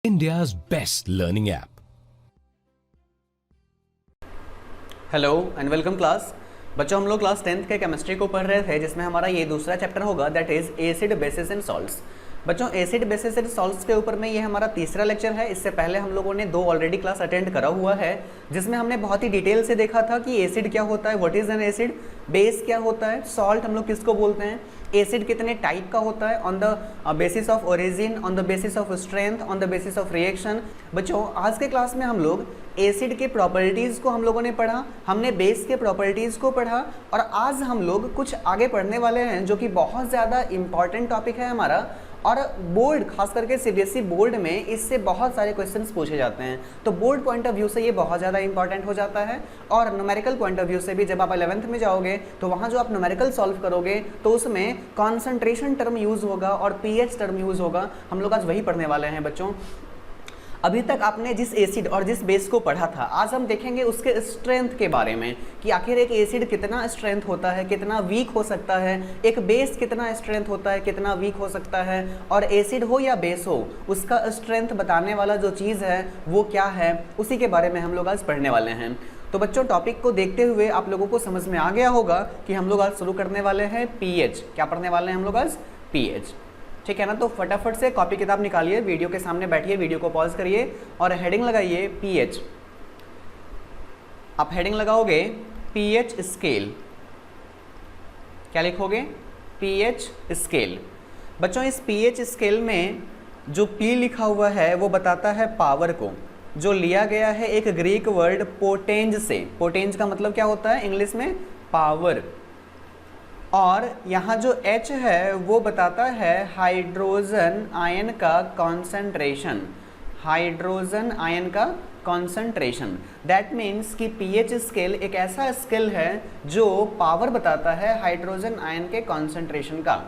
India's best learning app. Hello and welcome class. बच्चों हम लोग क्लास 10th के केमिस्ट्री को पढ़ रहे थे जिसमें हमारा ये दूसरा चैप्टर होगा that is acid basis and salts. बच्चों एसिड बेसिस एंड सॉल्ट्स के ऊपर में ये हमारा तीसरा लेक्चर है। इससे पहले हम लोगों ने 2 ऑलरेडी क्लास अटेंड करा हुआ है जिसमें हमने बहुत ही डिटेल से देखा था कि एसिड क्या होता है, what is an acid, base क्या होता है, सॉल्ट हम लोग किसको बोलते हैं, एसिड कितने टाइप का होता है, on the basis of origin, on the basis of strength, on the basis of reaction. बच्चों आज के क्लास में हम लोग एसिड के प्रॉपर्टीज़ को हम लोगों ने पढ़ा, हमने बेस के प्रॉपर्टीज़ को पढ़ा और आज हम लोग कुछ आगे पढ़ने वाले हैं जो कि बहुत ज़्यादा इंपॉर्टेंट टॉपिक है हमारा और बोर्ड खास करके सीबीएसई बोर्ड में इससे बहुत सारे क्वेश्चंस पूछे जाते हैं। तो बोर्ड पॉइंट ऑफ व्यू से ये बहुत ज़्यादा इंपॉर्टेंट हो जाता है और न्यूमेरिकल पॉइंट ऑफ व्यू से भी जब आप 11th में जाओगे तो वहाँ जो आप न्यूमेरिकल सॉल्व करोगे तो उसमें कॉन्सेंट्रेशन टर्म यूज़ होगा और पीएच टर्म यूज़ होगा। हम लोग आज वही पढ़ने वाले हैं बच्चों। अभी तक आपने जिस एसिड और जिस बेस को पढ़ा था आज हम देखेंगे उसके स्ट्रेंथ के बारे में कि आखिर एक एसिड कितना स्ट्रेंथ होता है, कितना वीक हो सकता है, एक बेस कितना स्ट्रेंथ होता है, कितना वीक हो सकता है और एसिड हो या बेस हो उसका स्ट्रेंथ बताने वाला जो चीज़ है वो क्या है, उसी के बारे में हम लोग आज पढ़ने वाले हैं। तो बच्चों टॉपिक को देखते हुए आप लोगों को समझ में आ गया होगा कि हम लोग आज शुरू करने वाले हैं पीएच। क्या पढ़ने वाले हैं हम लोग आज? पीएच। ठीक है ना। तो फटाफट से कॉपी किताब निकालिए, वीडियो के सामने बैठिए, वीडियो को पॉज करिए और हेडिंग लगाइए पीएच। आप हेडिंग लगाओगे पीएच स्केल। क्या लिखोगे? PH scale. बच्चों इस पीएच स्केल में जो पी लिखा हुआ है वो बताता है पावर को, जो लिया गया है एक ग्रीक वर्ड पोटेंज से। पोटेंज का मतलब क्या होता है इंग्लिश में? पावर। और यहाँ जो H है वो बताता है हाइड्रोजन आयन का कॉन्सेंट्रेशन। हाइड्रोजन आयन का कॉन्सेंट्रेशन दैट मीन्स कि पीएच स्केल एक ऐसा स्केल है जो पावर बताता है हाइड्रोजन आयन के कॉन्सेंट्रेशन का।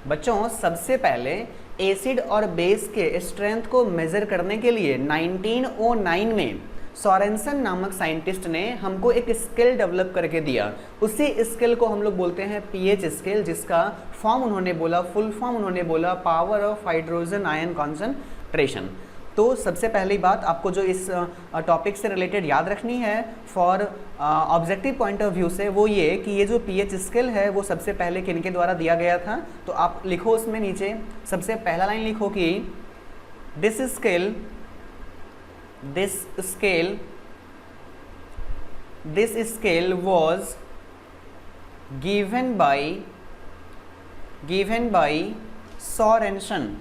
बच्चों सबसे पहले एसिड और बेस के स्ट्रेंथ को मेजर करने के लिए 1909 में सोरेनसन नामक साइंटिस्ट ने हमको एक स्केल डेवलप करके दिया। उसी स्केल को हम लोग बोलते हैं पीएच स्केल, जिसका फॉर्म उन्होंने बोला, फुल फॉर्म उन्होंने बोला power of hydrogen ion concentration. तो सबसे पहली बात आपको जो इस टॉपिक से रिलेटेड याद रखनी है for objective point of view से वो ये कि ये जो पीएच स्केल है वो सबसे पहले किनके द्वारा दिया गया था। तो आप लिखो उसमें नीचे सबसे पहला लाइन लिखो कि this scale was given by Sorensen,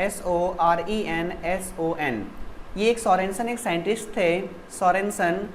SORENSON। ये एक सोरेनसन एक साइंटिस्ट थे, सोरेनसन,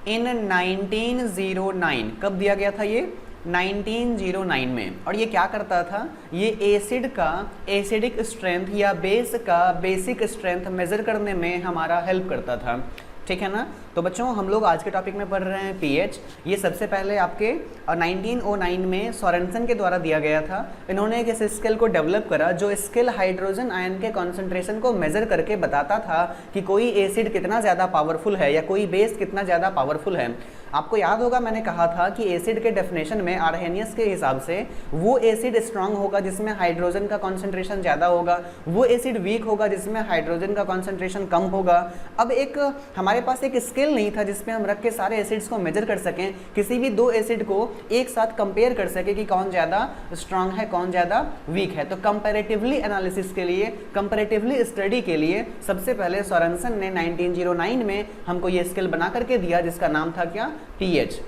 इन 1909। कब दिया गया था ये? 1909 में। और ये क्या करता था? ये एसिड का एसिडिक स्ट्रेंथ या बेस का बेसिक स्ट्रेंथ मेजर करने में हमारा हेल्प करता था। ठीक है ना। तो बच्चों हम लोग आज के टॉपिक में पढ़ रहे हैं पीएच। ये सबसे पहले आपके 1909 में सोरेनसन के द्वारा दिया गया था। इन्होंने एक स्केल को डेवलप करा जो स्केल हाइड्रोजन आयन के कॉन्सेंट्रेशन को मेजर करके बताता था कि कोई एसिड कितना ज़्यादा पावरफुल है या कोई बेस कितना ज़्यादा पावरफुल है। आपको याद होगा मैंने कहा था कि एसिड के डेफिनेशन में आर्हेनियस के हिसाब से वो एसिड स्ट्रांग होगा जिसमें हाइड्रोजन का कॉन्सेंट्रेशन ज़्यादा होगा, वो एसिड वीक होगा जिसमें हाइड्रोजन का कॉन्सेंट्रेशन कम होगा। अब एक हमारे पास एक स्केल नहीं था जिसमें हम रख के सारे एसिड्स को मेजर कर सकें, किसी भी 2 एसिड को एक साथ कंपेयर कर सके कि कौन ज़्यादा स्ट्रांग है कौन ज़्यादा वीक है। तो कंपैरेटिवली एनालिसिस के लिए, कंपैरेटिवली स्टडी के लिए सबसे पहले सोरेनसन ने 1909 में हमको ये स्केल बना करके दिया जिसका नाम था क्या? पीएच।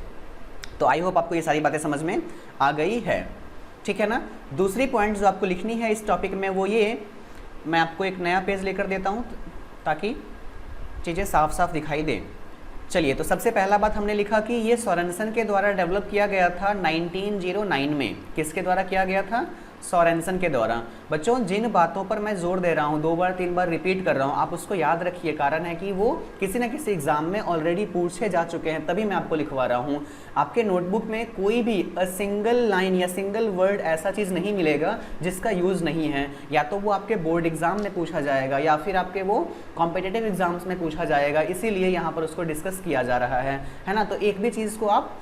तो आई होप आपको ये सारी बातें समझ में आ गई है। ठीक है ना। दूसरी पॉइंट जो आपको लिखनी है इस टॉपिक में वो ये, मैं आपको एक नया पेज लेकर देता हूँ ताकि चीज़ें साफ साफ दिखाई दें। चलिए तो सबसे पहला बात हमने लिखा कि ये सोरेनसन के द्वारा डेवलप किया गया था 1909 में। किसके द्वारा किया गया था? सोरेनसन के द्वारा। बच्चों जिन बातों पर मैं जोर दे रहा हूँ 2 बार 3 बार रिपीट कर रहा हूँ आप उसको याद रखिए, कारण है कि वो किसी न किसी एग्जाम में ऑलरेडी पूछे जा चुके हैं, तभी मैं आपको लिखवा रहा हूँ। आपके नोटबुक में कोई भी सिंगल लाइन या सिंगल वर्ड ऐसा चीज़ नहीं मिलेगा जिसका यूज़ नहीं है। या तो वो आपके बोर्ड एग्जाम में पूछा जाएगा या फिर आपके वो कॉम्पिटिटिव एग्जाम्स में पूछा जाएगा, इसीलिए यहाँ पर उसको डिस्कस किया जा रहा है ना। तो एक भी चीज़ को आप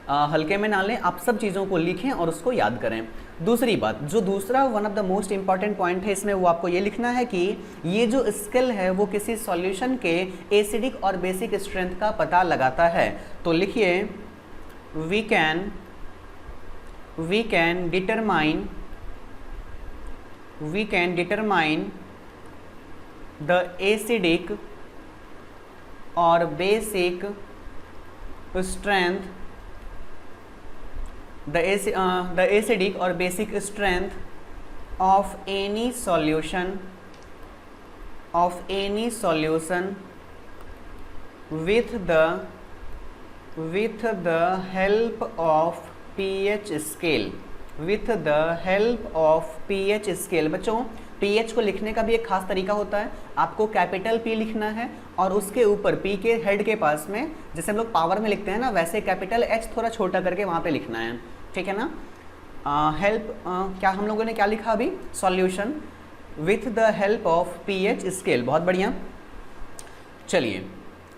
हल्के में ना लें, आप सब चीज़ों को लिखें और उसको याद करें। दूसरी बात, जो दूसरा one of the most important point है इसमें, वो आपको ये लिखना है कि ये जो स्केल है वो किसी सॉल्यूशन के एसिडिक और बेसिक स्ट्रेंथ का पता लगाता है। तो लिखिए we can determine the acidic और basic strength, the acidic or basic strength of any solution with the help of pH scale, बच्चों pH को लिखने का भी एक खास तरीका होता है। आपको कैपिटल P लिखना है और उसके ऊपर P के हेड के पास में, जैसे हम लोग पावर में लिखते हैं ना, वैसे कैपिटल H थोड़ा छोटा करके वहाँ पे लिखना है, ठीक है ना। हेल्प क्या हम लोगों ने क्या लिखा अभी, solution with the help of pH scale, बहुत बढ़िया। चलिए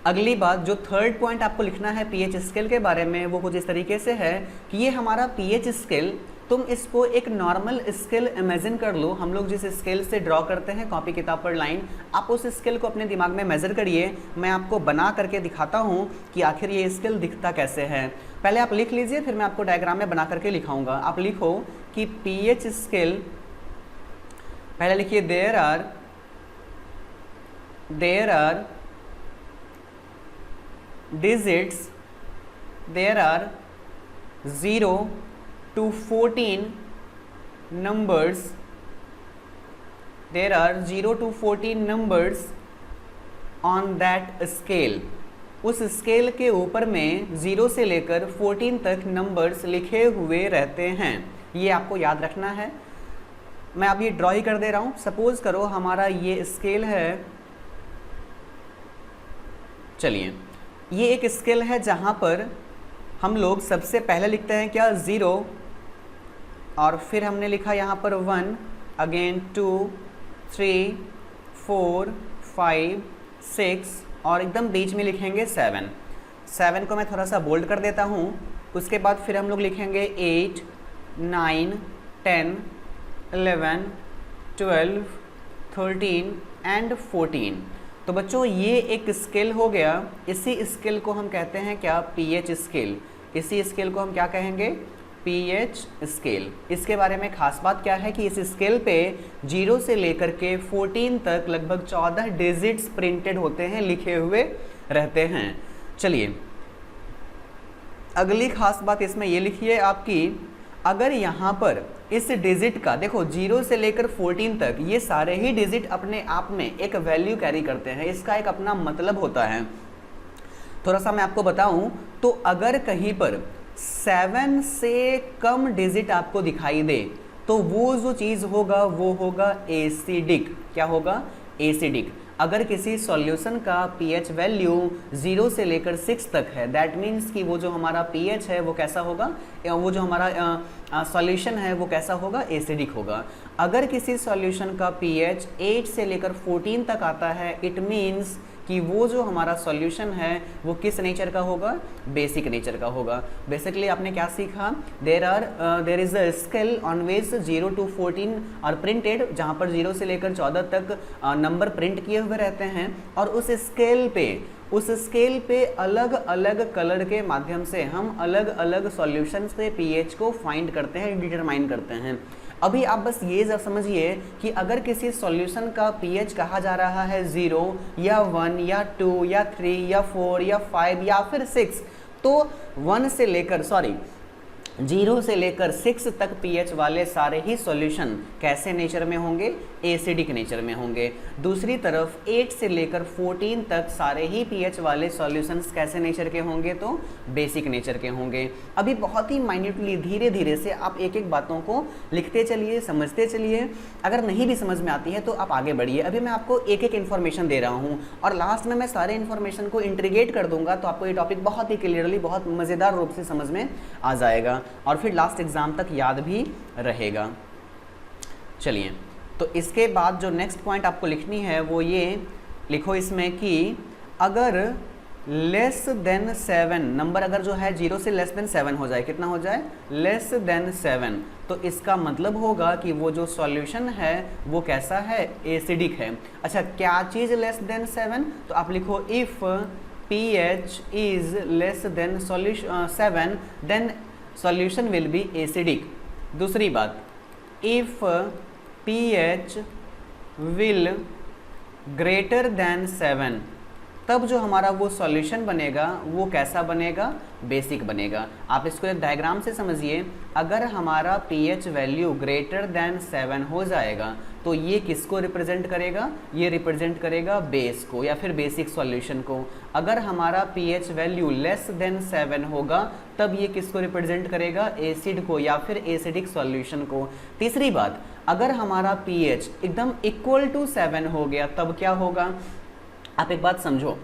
अगली बात, जो थर्ड पॉइंट आपको लिखना है pH स्केल के बारे में, वो कुछ इस तरीके से है कि ये हमारा pH स्केल, तुम इसको एक नॉर्मल स्केल इमेजिन कर लो। हम लोग जिस स्केल से ड्रॉ करते हैं कॉपी किताब पर लाइन, आप उस स्केल को अपने दिमाग में मेज़र करिए। मैं आपको बना करके दिखाता हूँ कि आखिर ये स्केल दिखता कैसे है। पहले आप लिख लीजिए, फिर मैं आपको डायग्राम में बना करके लिखाऊंगा। आप लिखो कि pH स्केल, पहले लिखिए there are 0 to 14 numbers, there are 0 to 14 numbers on that scale। उस स्केल के ऊपर में 0 से लेकर 14 तक नंबर्स लिखे हुए रहते हैं, ये आपको याद रखना है। मैं अब ये ड्रॉ ही कर दे रहा हूँ। सपोज करो हमारा ये स्केल है, चलिए ये एक स्केल है जहाँ पर हम लोग सबसे पहले लिखते हैं क्या, 0, और फिर हमने लिखा यहाँ पर 1, अगेन 2, 3, 4, 5, 6 और एकदम बीच में लिखेंगे 7 को मैं थोड़ा सा बोल्ड कर देता हूँ। उसके बाद फिर हम लोग लिखेंगे 8, 9, 10, 11, 12, 13 एंड 14। तो बच्चों ये एक स्केल हो गया। इसी स्केल को हम कहते हैं क्या, pH स्केल। इसी स्केल को हम क्या कहेंगे, pH स्केल। इसके बारे में खास बात क्या है कि इस स्केल पे 0 से लेकर के 14 तक लगभग 14 डिजिट्स प्रिंटेड होते हैं, लिखे हुए रहते हैं। चलिए अगली खास बात इसमें ये लिखिए आपकी, अगर यहाँ पर इस डिजिट का देखो 0 से लेकर 14 तक, ये सारे ही डिजिट अपने आप में एक वैल्यू कैरी करते हैं, इसका एक अपना मतलब होता है। थोड़ा सा मैं आपको बताऊं तो अगर कहीं पर 7 से कम डिजिट आपको दिखाई दे तो वो जो चीज़ होगा वो होगा एसिडिक। क्या होगा, एसिडिक। अगर किसी सॉल्यूशन का pH वैल्यू 0 से लेकर 6 तक है, दैट मीन्स कि वो जो हमारा pH है वो कैसा होगा, वो जो हमारा सॉल्यूशन है वो कैसा होगा, एसिडिक होगा। अगर किसी सॉल्यूशन का pH 8 से लेकर 14 तक आता है, इट मीन्स कि वो जो हमारा सॉल्यूशन है वो किस नेचर का होगा, बेसिक नेचर का होगा। बेसिकली आपने क्या सीखा, there is a scale on which 0 to 14 are printed, जहाँ पर 0 से लेकर 14 तक नंबर प्रिंट किए हुए रहते हैं, और उस स्केल पे अलग अलग कलर के माध्यम से हम अलग अलग सॉल्यूशन से pH को फाइंड करते हैं, डिटरमाइन करते हैं। अभी आप बस ये जब समझिए कि अगर किसी सॉल्यूशन का pH कहा जा रहा है 0 या 1 या 2 या 3 या 4 या 5 या फिर 6, तो 0 से लेकर 6 तक pH वाले सारे ही सॉल्यूशन कैसे नेचर में होंगे, एसिडिक नेचर में होंगे। दूसरी तरफ 8 से लेकर 14 तक सारे ही pH वाले सॉल्यूशंस कैसे नेचर के होंगे, तो बेसिक नेचर के होंगे। अभी बहुत ही माइन्यूटली धीरे धीरे से आप एक एक बातों को लिखते चलिए, समझते चलिए। अगर नहीं भी समझ में आती है तो आप आगे बढ़िए। अभी मैं आपको एक एक इन्फॉर्मेशन दे रहा हूँ और लास्ट में मैं सारे इन्फॉर्मेशन को इंटीग्रेट कर दूंगा, तो आपको ये टॉपिक बहुत ही क्लियरली, बहुत मज़ेदार रूप से समझ में आ जाएगा और फिर लास्ट एग्जाम तक याद भी रहेगा। चलिए, तो इसके बाद जो नेक्स्ट पॉइंट आपको लिखनी है वो ये लिखो इसमें कि अगर लेस देन 7, नंबर अगर जो है 0 से लेस देन 7 हो जाए, कितना हो जाए, लेस देन 7, तो इसका मतलब होगा कि वो जो सॉल्यूशन है वो कैसा है, एसिडिक है। अच्छा, क्या चीज़ लेस देन 7, तो आप लिखो if pH is less than 7 then solution will be acidic. दूसरी बात, if pH will greater than 7, तब जो हमारा वो सॉल्यूशन बनेगा वो कैसा बनेगा, बेसिक बनेगा। आप इसको एक डायग्राम से समझिए, अगर हमारा pH वैल्यू ग्रेटर देन 7 हो जाएगा तो ये किसको रिप्रेजेंट करेगा, ये रिप्रेजेंट करेगा बेस को या फिर बेसिक सॉल्यूशन को। अगर हमारा pH वैल्यू लेस देन 7 होगा तब ये किसको रिप्रेजेंट करेगा, एसिड को या फिर एसिडिक सॉल्यूशन को। तीसरी बात, अगर हमारा pH एकदम इक्वल टू 7 हो गया तब क्या होगा, आप एक बात समझो,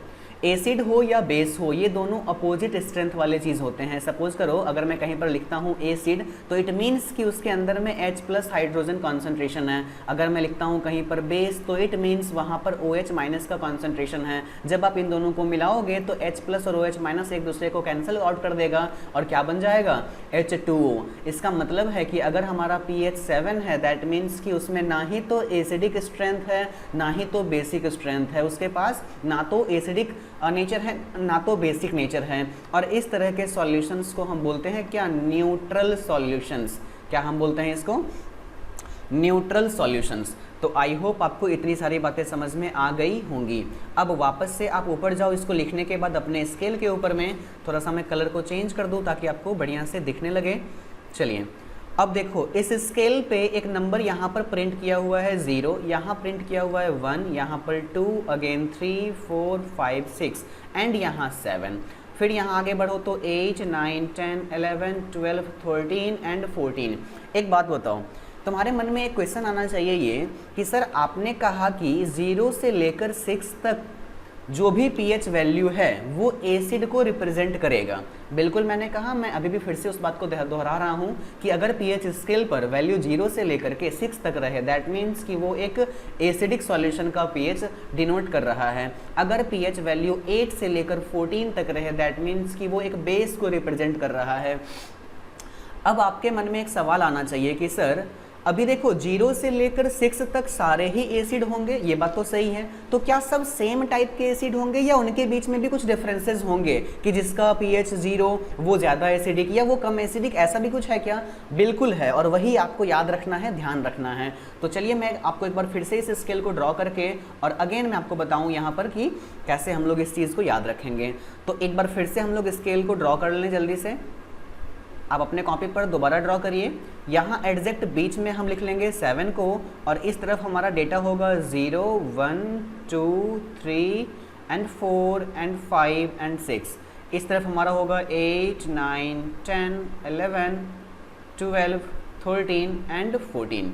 एसिड हो या बेस हो ये दोनों अपोजिट स्ट्रेंथ वाले चीज़ होते हैं। सपोज करो अगर मैं कहीं पर लिखता हूँ एसिड तो इट मीन्स कि उसके अंदर में H+ हाइड्रोजन कॉन्सेंट्रेशन है। अगर मैं लिखता हूँ कहीं पर बेस तो इट मीन्स वहाँ पर OH- का कॉन्सेंट्रेशन है। जब आप इन दोनों को मिलाओगे तो H+ और OH- एक दूसरे को कैंसिल आउट कर देगा और क्या बन जाएगा, H2O। इसका मतलब है कि अगर हमारा pH 7 है दैट मीन्स कि उसमें ना ही तो एसिडिक स्ट्रेंथ है ना ही तो बेसिक स्ट्रेंथ है, उसके पास ना तो एसिडिक नेचर है ना तो बेसिक नेचर है। और इस तरह के सॉल्यूशंस को हम बोलते हैं क्या, न्यूट्रल सॉल्यूशंस। क्या हम बोलते हैं इसको, न्यूट्रल सॉल्यूशंस। तो आई होप आपको इतनी सारी बातें समझ में आ गई होंगी। अब वापस से आप ऊपर जाओ, इसको लिखने के बाद अपने स्केल के ऊपर में थोड़ा सा मैं कलर को चेंज कर दूं ताकि आपको बढ़िया से दिखने लगे। चलिए अब देखो, इस स्केल पे एक नंबर यहाँ पर प्रिंट किया हुआ है 0, यहाँ प्रिंट किया हुआ है 1, यहाँ पर 2, अगेन 3, 4, 5, 6 एंड यहाँ 7। फिर यहाँ आगे बढ़ो तो 8, 9, 10, 11, 12, 13 एंड 14। एक बात बताओ, तुम्हारे मन में एक क्वेश्चन आना चाहिए ये कि सर आपने कहा कि 0 से लेकर 6 तक जो भी pH वैल्यू है वो एसिड को रिप्रेजेंट करेगा। बिल्कुल मैंने कहा, मैं अभी भी फिर से उस बात को दोहरा रहा हूँ कि अगर pH स्केल पर वैल्यू 0 से लेकर के 6 तक रहे दैट मीन्स कि वो एक एसिडिक सॉल्यूशन का pH डिनोट कर रहा है। अगर pH वैल्यू 8 से लेकर 14 तक रहे दैट मीन्स कि वो एक बेस को रिप्रेजेंट कर रहा है। अब आपके मन में एक सवाल आना चाहिए कि सर अभी देखो 0 से लेकर 6 तक सारे ही एसिड होंगे, ये बात तो सही है, तो क्या सब सेम टाइप के एसिड होंगे या उनके बीच में भी कुछ डिफरेंसेस होंगे कि जिसका pH 0 वो ज़्यादा एसिडिक या वो कम एसिडिक, ऐसा भी कुछ है क्या? बिल्कुल है, और वही आपको याद रखना है, ध्यान रखना है। तो चलिए मैं आपको एक बार फिर से इस स्केल को ड्रॉ करके और अगेन मैं आपको बताऊँ यहाँ पर कि कैसे हम लोग इस चीज़ को याद रखेंगे। तो एक बार फिर से हम लोग स्केल को ड्रॉ कर लें जल्दी से। आप अपने कॉपी पर दोबारा ड्रॉ करिए। यहाँ एग्जैक्ट बीच में हम लिख लेंगे 7 को और इस तरफ हमारा डेटा होगा 0, 1, 2, 3 एंड 4 एंड 5 एंड 6। इस तरफ हमारा होगा 8, 9, 10, 11, 12, 13 एंड 14।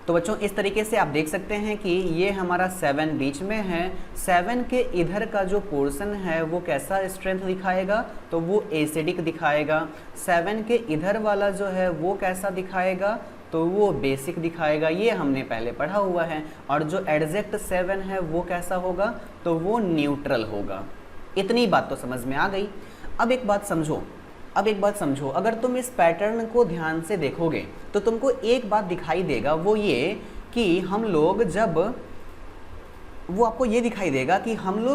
तो बच्चों इस तरीके से आप देख सकते हैं कि ये हमारा 7 बीच में है। 7 के इधर का जो पोर्शन है वो कैसा स्ट्रेंथ दिखाएगा, तो वो एसिडिक दिखाएगा। 7 के इधर वाला जो है वो कैसा दिखाएगा, तो वो बेसिक दिखाएगा, ये हमने पहले पढ़ा हुआ है। और जो एग्जैक्ट 7 है वो कैसा होगा, तो वो न्यूट्रल होगा। इतनी बात तो समझ में आ गई। अब एक बात समझो, अगर तुम इस पैटर्न को ध्यान से देखोगे तो तुमको एक बात दिखाई देगा, वो ये कि हम लोग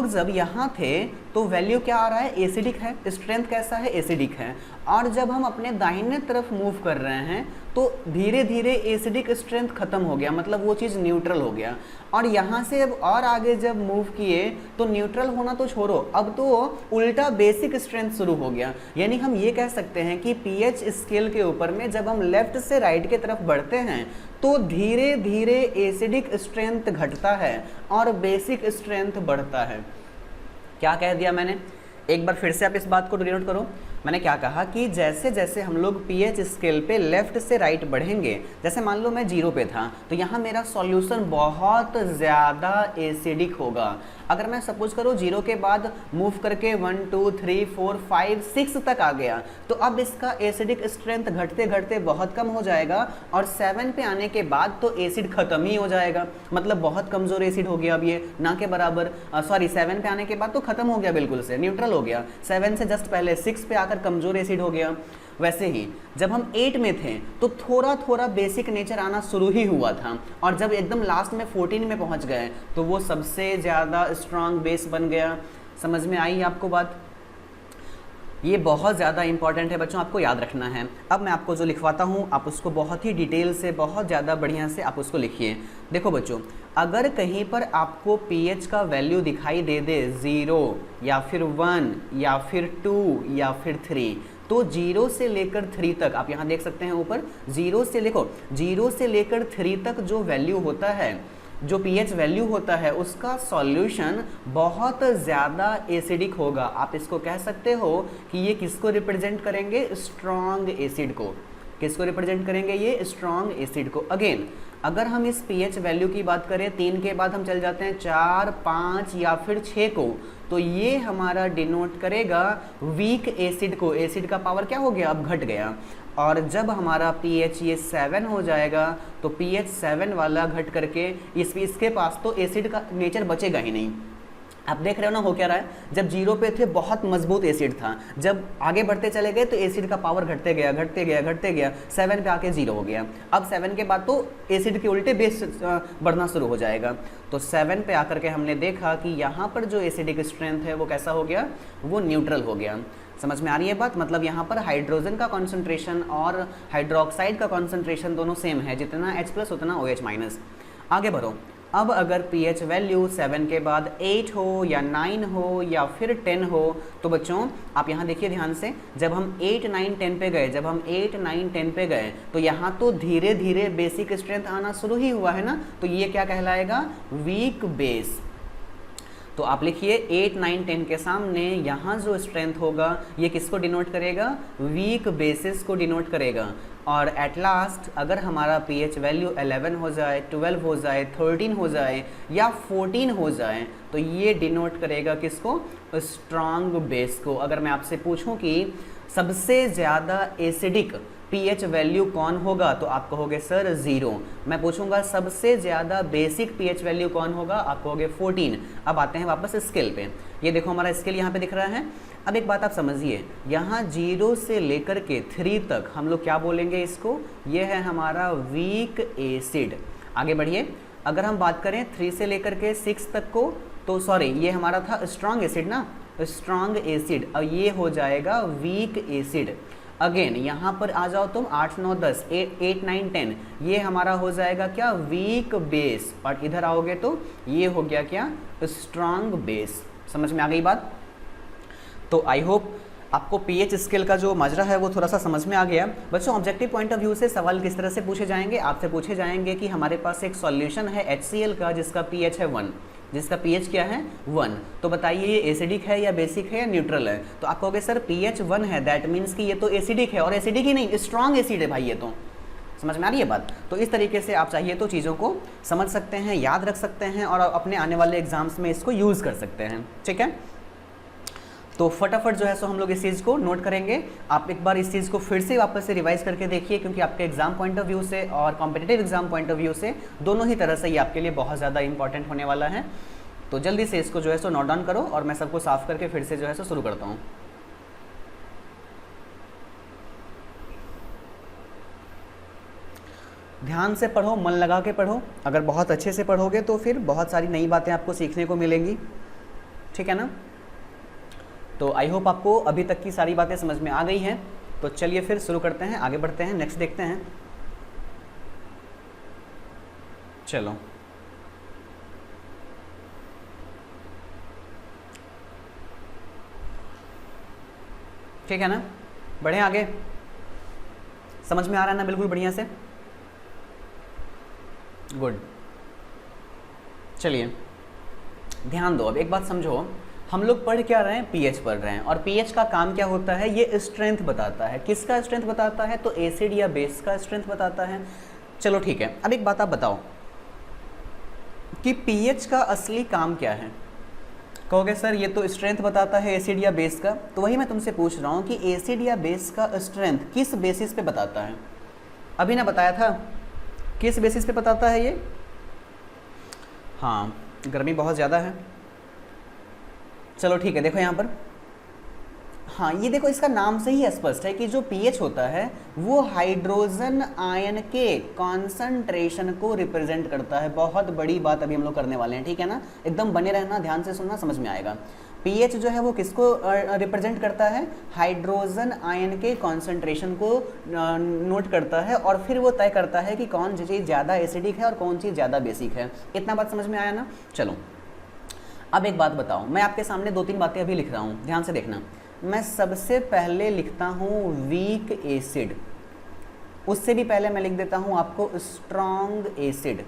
जब यहाँ थे तो वैल्यू क्या आ रहा है, एसिडिक है, स्ट्रेंथ कैसा है, एसिडिक है। और जब हम अपने दाहिने तरफ मूव कर रहे हैं तो धीरे धीरे एसिडिक स्ट्रेंथ खत्म हो गया, मतलब वो चीज़ न्यूट्रल हो गया। और यहाँ से अब और आगे जब मूव किए तो न्यूट्रल होना तो छोड़ो, अब तो उल्टा बेसिक स्ट्रेंथ शुरू हो गया। यानी हम ये कह सकते हैं कि pH स्केल के ऊपर में जब हम लेफ्ट से राइट की तरफ बढ़ते हैं तो धीरे धीरे एसिडिक स्ट्रेंथ घटता है और बेसिक स्ट्रेंथ बढ़ता है। क्या कह दिया मैंने, एक बार फिर से आप इस बात को डिनोट करो। मैंने क्या कहा कि जैसे जैसे हम लोग pH स्केल पे लेफ्ट से राइट बढ़ेंगे, जैसे मान लो मैं 0 पे था तो यहाँ मेरा सॉल्यूशन बहुत ज़्यादा एसिडिक होगा। अगर मैं सपोज करो 0 के बाद मूव करके 1 2 3 4 5 6 तक आ गया तो अब इसका एसिडिक स्ट्रेंथ घटते घटते बहुत कम हो जाएगा और 7 पे आने के बाद तो एसिड खत्म ही हो जाएगा, मतलब बहुत कमज़ोर एसिड हो गया अब ये, ना के बराबर। सॉरी 7 पे आने के बाद तो खत्म हो गया, बिल्कुल से न्यूट्रल हो गया। 7 से जस्ट पहले 6 पे आकर कमज़ोर एसिड हो गया। वैसे ही जब हम 8 में थे तो थोड़ा थोड़ा बेसिक नेचर आना शुरू ही हुआ था और जब एकदम लास्ट में 14 में पहुंच गए तो वो सबसे ज़्यादा स्ट्रांग बेस बन गया। समझ में आई आपको बात? ये बहुत ज़्यादा इंपॉर्टेंट है बच्चों, आपको याद रखना है। अब मैं आपको जो लिखवाता हूँ आप उसको बहुत ही डिटेल से, बहुत ज़्यादा बढ़िया से आप उसको लिखिए। देखो बच्चों, अगर कहीं पर आपको pH का वैल्यू दिखाई दे दे 0 या फिर 1 या फिर 2 या फिर 3, तो 0 से लेकर 3 तक आप यहाँ देख सकते हैं ऊपर 0 से लेकर 3 तक जो वैल्यू होता है, जो pH वैल्यू होता है उसका सॉल्यूशन बहुत ज़्यादा एसिडिक होगा। आप इसको कह सकते हो कि ये किसको रिप्रेजेंट करेंगे? स्ट्रॉन्ग एसिड को। किसको रिप्रेजेंट करेंगे? ये स्ट्रॉन्ग एसिड को। अगेन अगर हम इस pH वैल्यू की बात करें 3 के बाद हम चल जाते हैं 4 5 या फिर 6 को, तो ये हमारा डिनोट करेगा वीक एसिड को। एसिड का पावर क्या हो गया? अब घट गया। और जब हमारा pH ये 7 हो जाएगा तो pH 7 वाला घट करके इसके पास तो एसिड का नेचर बचेगा ही नहीं। आप देख रहे हो ना हो क्या रहा है? जब 0 पे थे बहुत मजबूत एसिड था, जब आगे बढ़ते चले गए तो एसिड का पावर घटते गया घटते गया घटते गया, 7 पे आके 0 हो गया। अब 7 के बाद तो एसिड के उल्टे बेस बढ़ना शुरू हो जाएगा। तो 7 पे आकर के हमने देखा कि यहाँ पर जो एसिडिक स्ट्रेंथ है वो कैसा हो गया? वो न्यूट्रल हो गया। समझ में आ रही है बात? मतलब यहाँ पर हाइड्रोजन का कॉन्सेंट्रेशन और हाइड्रोक्साइड का कॉन्सेंट्रेशन दोनों सेम है, जितना H+ उतना OH-। आगे बढ़ो। अब अगर pH वैल्यू 7 के बाद 8 हो या 9 हो या फिर 10 हो तो बच्चों आप यहाँ देखिए ध्यान से, जब हम 8 9 10 पे गए, जब हम 8 9 10 पे गए तो यहाँ तो धीरे धीरे बेसिक स्ट्रेंथ आना शुरू ही हुआ है ना, तो ये क्या कहलाएगा? Weak base. तो आप लिखिए 8 9 10 के सामने यहाँ जो स्ट्रेंथ होगा ये किसको डिनोट करेगा? वीक बेसिस को डिनोट करेगा। और एट लास्ट अगर हमारा pH वैल्यू 11 हो जाए, 12 हो जाए, 13 हो जाए या 14 हो जाए तो ये डिनोट करेगा किसको? स्ट्रॉन्ग बेस को। अगर मैं आपसे पूछूं कि सबसे ज़्यादा एसिडिक pH वैल्यू कौन होगा तो आप कहोगे सर 0। मैं पूछूंगा सबसे ज़्यादा बेसिक pH वैल्यू कौन होगा, आप कहोगे 14। अब आते हैं वापस स्केल पे। ये देखो हमारा स्केल यहाँ पे दिख रहा है। अब एक बात आप समझिए, यहाँ 0 से लेकर के 3 तक हम लोग क्या बोलेंगे इसको? ये है हमारा वीक एसिड। आगे बढ़िए। अगर हम बात करें 3 से लेकर के 6 तक को तो सॉरी ये हमारा था स्ट्रॉन्ग एसिड ना, स्ट्रॉन्ग एसिड। और ये हो जाएगा वीक एसिड। अगेन यहाँ पर आ जाओ तुम 8 9 10 8 9 10, ये हमारा हो जाएगा क्या? Weak base. और इधर आओगे तो ये हो गया क्या? Strong base. समझ में आ गई बात? तो आई होप आपको pH स्केल का जो माजरा है वो थोड़ा सा समझ में आ गया। बच्चों ऑब्जेक्टिव पॉइंट ऑफ व्यू से सवाल किस तरह से पूछे जाएंगे? आपसे पूछे जाएंगे कि हमारे पास एक सॉल्यूशन है HCl का जिसका pH है 1, जिसका pH क्या है? 1। तो बताइए ये एसिडिक है या बेसिक है या न्यूट्रल है? तो आप कहोगे सर pH 1 है, दैट मीन्स कि ये तो एसिडिक है। और एसिडिक ही नहीं, स्ट्रॉन्ग एसिड है भाई ये तो। समझ में आ रही है बात? तो इस तरीके से आप चाहिए तो चीज़ों को समझ सकते हैं, याद रख सकते हैं और अपने आने वाले एग्जाम्स में इसको यूज़ कर सकते हैं। ठीक है, तो फटाफट जो है सो हम लोग इस चीज़ को नोट करेंगे। आप एक बार इस चीज़ को फिर से वापस से रिवाइज करके देखिए, क्योंकि आपके एग्जाम पॉइंट ऑफ व्यू से और competitive exam point of view से दोनों ही तरह से ये आपके लिए बहुत ज़्यादा इंपॉर्टेंट होने वाला है। तो जल्दी से इसको जो है सो नोट डाउन करो और मैं सबको साफ करके फिर से जो है सो शुरू करता हूँ। ध्यान से पढ़ो, मन लगा के पढ़ो। अगर बहुत अच्छे से पढ़ोगे तो फिर बहुत सारी नई बातें आपको सीखने को मिलेंगी। ठीक है ना? तो आई होप आपको अभी तक की सारी बातें समझ में आ गई हैं। तो चलिए फिर शुरू करते हैं, आगे बढ़ते हैं, नेक्स्ट देखते हैं। चलो ठीक है ना, बढ़े आगे। समझ में आ रहा है ना बिल्कुल बढ़िया से? गुड। चलिए ध्यान दो। अब एक बात समझो, हम लोग पढ़ क्या रहे हैं, पीएच पढ़ रहे हैं, और पीएच का काम क्या होता है, ये स्ट्रेंथ बताता है। किसका स्ट्रेंथ बताता है, तो एसिड या बेस का स्ट्रेंथ बताता है। चलो ठीक है, अब एक बात आप बताओ कि पीएच का असली काम क्या है। कहोगे सर ये तो स्ट्रेंथ बताता है एसिड या बेस का, तो वही मैं तुमसे पूछ रहा हूँ कि एसिड या बेस का स्ट्रेंथ किस बेसिस पे बताता है। अभी ना बताया था किस बेसिस पे बताता है ये। हाँ, गर्मी बहुत ज़्यादा है। चलो ठीक है, देखो यहाँ पर, हाँ ये देखो इसका नाम से ही स्पष्ट है कि जो पीएच होता है वो हाइड्रोजन आयन के कॉन्सेंट्रेशन को रिप्रेजेंट करता है। बहुत बड़ी बात अभी हम लोग करने वाले हैं, ठीक है ना, एकदम बने रहना, ध्यान से सुनना, समझ में आएगा। पीएच जो है वो किसको रिप्रेजेंट करता है, हाइड्रोजन आयन के कॉन्सेंट्रेशन को नोट करता है, और फिर वो तय करता है कि कौन चीज़ ज़्यादा एसिडिक है और कौन चीज़ ज़्यादा बेसिक है। इतना बात समझ में आया ना। चलो अब एक बात बताओ, मैं आपके सामने 2-3 बातें अभी लिख रहा हूँ, ध्यान से देखना। मैं सबसे पहले लिखता हूँ वीक एसिड, उससे भी पहले मैं लिख देता हूँ आपको स्ट्रॉन्ग एसिड।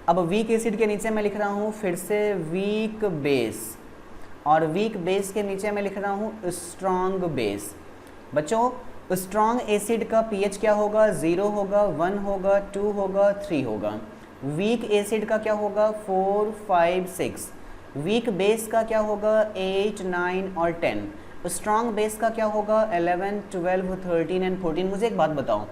अब वीक एसिड के नीचे मैं लिख रहा हूँ फिर से वीक बेस, और वीक बेस के नीचे मैं लिख रहा हूँ स्ट्रॉन्ग बेस। बच्चों स्ट्रॉन्ग एसिड का पीएच क्या होगा, 0 होगा, 1 होगा, 2 होगा, 3 होगा। वीक एसिड का क्या होगा, 4, 5, 6। वीक बेस का क्या होगा, 8, 9 और 10। स्ट्रॉन्ग बेस का क्या होगा, 11, 12, 13 एंड 14। मुझे एक बात बताओ,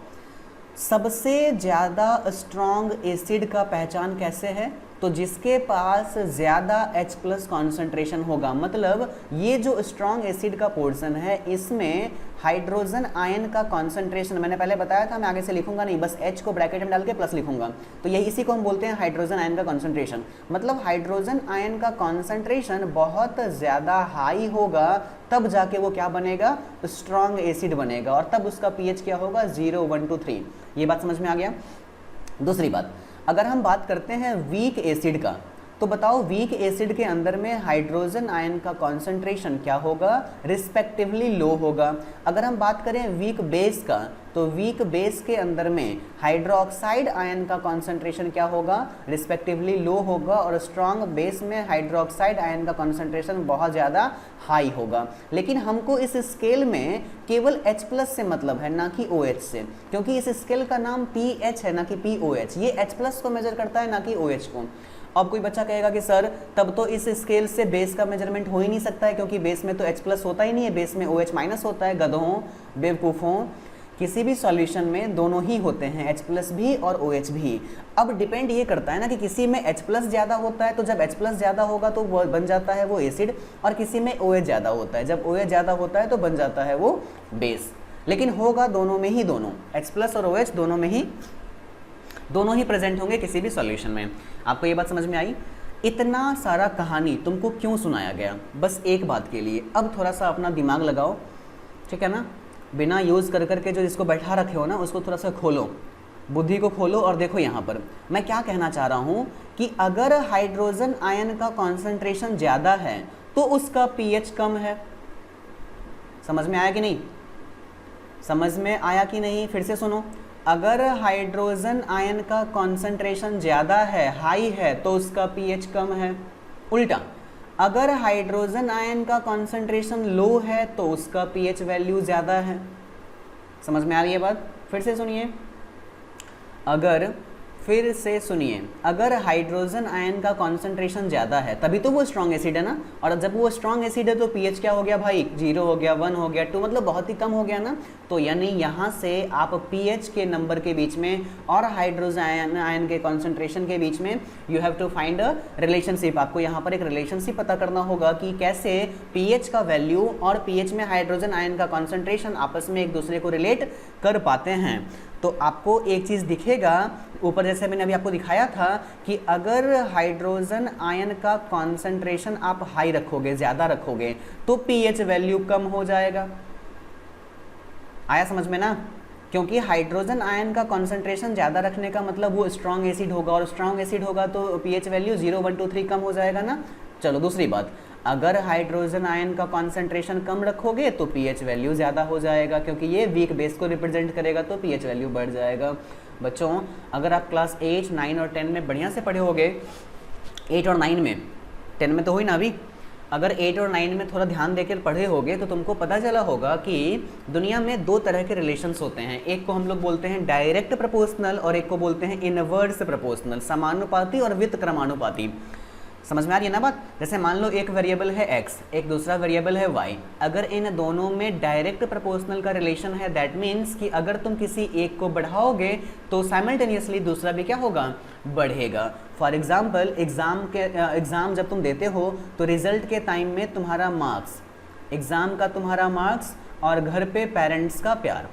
सबसे ज़्यादा स्ट्रॉन्ग एसिड का पहचान कैसे है, तो जिसके पास ज़्यादा H+ कॉन्सेंट्रेशन होगा। मतलब ये जो स्ट्रॉन्ग एसिड का पोर्शन है इसमें हाइड्रोजन आयन का कॉन्सेंट्रेशन, मैंने पहले बताया था, मैं आगे से लिखूंगा नहीं, बस H को ब्रैकेट में डाल के प्लस लिखूंगा, तो यही इसी को हम बोलते हैं हाइड्रोजन आयन का कॉन्सेंट्रेशन। मतलब हाइड्रोजन आयन का कॉन्सेंट्रेशन बहुत ज़्यादा हाई होगा, तब जाके वो क्या बनेगा, स्ट्रॉन्ग एसिड बनेगा, और तब उसका पीएच क्या होगा, 0, 1, 2, 3। ये बात समझ में आ गया। दूसरी बात, अगर हम बात करते हैं वीक एसिड का, तो बताओ वीक एसिड के अंदर में हाइड्रोजन आयन का कॉन्सेंट्रेशन क्या होगा, रिस्पेक्टिवली लो होगा। अगर हम बात करें वीक बेस का, तो वीक बेस के अंदर में हाइड्रोक्साइड आयन का कॉन्सेंट्रेशन क्या होगा, रिस्पेक्टिवली लो होगा, और स्ट्रॉन्ग बेस में हाइड्रोक्साइड आयन का कॉन्सेंट्रेशन बहुत ज़्यादा हाई होगा। लेकिन हमको इस स्केल में केवल H+ से मतलब है, ना कि OH से, क्योंकि इस स्केल का नाम pH है, ना कि POH। ये H+ को मेजर करता है, ना कि OH को। अब कोई बच्चा कहेगा कि सर तब तो इस स्केल से बेस का मेजरमेंट हो ही नहीं सकता है, क्योंकि बेस में तो H+ होता ही नहीं है, बेस में OH- होता है। गधों, बेवकूफ़ों, किसी भी सॉल्यूशन में दोनों ही होते हैं, H+ भी और OH भी। अब डिपेंड ये करता है ना कि किसी में H+ ज़्यादा होता है, तो जब H+ ज़्यादा होगा तो वो बन जाता है वो एसिड, और किसी में OH ज़्यादा होता है, जब OH ज़्यादा होता है तो बन जाता है वो बेस। लेकिन होगा दोनों में ही, दोनों H+ और OH दोनों ही प्रेजेंट होंगे किसी भी सॉल्यूशन में। आपको ये बात समझ में आई। इतना सारा कहानी तुमको क्यों सुनाया गया, बस एक बात के लिए। अब थोड़ा सा अपना दिमाग लगाओ, ठीक है ना, बिना यूज़ कर करके जो जिसको बैठा रखे हो ना उसको थोड़ा सा खोलो, बुद्धि को खोलो, और देखो यहाँ पर मैं क्या कहना चाह रहा हूँ कि अगर हाइड्रोजन आयन का कॉन्सेंट्रेशन ज़्यादा है तो उसका पीएच कम है। समझ में आया कि नहीं, समझ में आया कि नहीं, फिर से सुनो। अगर हाइड्रोजन आयन का कॉन्सेंट्रेशन ज़्यादा है, हाई है, तो उसका पीएच कम है। उल्टा, अगर हाइड्रोजन आयन का कॉन्सेंट्रेशन लो है तो उसका पीएच वैल्यू ज़्यादा है। समझ में आ रही है बात, फिर से सुनिए, अगर हाइड्रोजन आयन का कॉन्सेंट्रेशन ज़्यादा है तभी तो वो स्ट्रॉन्ग एसिड है ना, और जब वो स्ट्रॉन्ग एसिड है तो पीएच क्या हो गया भाई, 0 हो गया, 1 हो गया, 2, मतलब बहुत ही कम हो गया ना। तो यानी यहाँ से आप पीएच के नंबर के बीच में और हाइड्रोजन आयन के कॉन्सेंट्रेशन के बीच में you have to find a relationship. आपको यहाँ पर एक रिलेशनशिप पता करना होगा कि कैसे पीएच का वैल्यू और पीएच में हाइड्रोजन आयन का कॉन्सेंट्रेशन आपस में एक दूसरे को रिलेट कर पाते हैं। तो आपको एक चीज़ दिखेगा ऊपर, जैसे मैंने अभी आपको दिखाया था कि अगर हाइड्रोजन आयन का कॉन्सेंट्रेशन आप हाई रखोगे, ज़्यादा रखोगे, तो पीएच वैल्यू कम हो जाएगा। आया समझ में ना, क्योंकि हाइड्रोजन आयन का कॉन्सेंट्रेशन ज़्यादा रखने का मतलब वो स्ट्रॉन्ग एसिड होगा, और स्ट्रॉन्ग एसिड होगा तो पीएच वैल्यू 0, 1, 2, 3 कम हो जाएगा ना। चलो दूसरी बात, अगर हाइड्रोजन आयन का कॉन्सेंट्रेशन कम रखोगे तो पीएच वैल्यू ज़्यादा हो जाएगा, क्योंकि ये वीक बेस को रिप्रेजेंट करेगा, तो पीएच वैल्यू बढ़ जाएगा। बच्चों अगर आप क्लास 8, 9 और 10 में बढ़िया से पढ़े होगे, 8 और 9 में, 10 में तो हुई ना अभी, अगर 8 और 9 में थोड़ा ध्यान देकर पढ़े होगे तो तुमको पता चला होगा कि दुनिया में दो तरह के रिलेशंस होते हैं। एक को हम लोग बोलते हैं डायरेक्ट प्रोपोर्शनल और एक को बोलते हैं इनवर्स प्रोपोर्शनल, समानुपाती और वितक्रमानुपाती। समझ में आ रही है ना बात? जैसे मान लो एक वेरिएबल है x, एक दूसरा वेरिएबल है y। अगर इन दोनों में डायरेक्ट प्रोपोर्शनल का रिलेशन है, दैट मीन्स कि अगर तुम किसी एक को बढ़ाओगे तो साइमल्टेनियसली दूसरा भी क्या होगा, बढ़ेगा। फॉर एग्जाम्पल एग्ज़ाम जब तुम देते हो तो रिजल्ट के टाइम में तुम्हारा मार्क्स, एग्ज़ाम का तुम्हारा मार्क्स और घर पे पेरेंट्स का प्यार,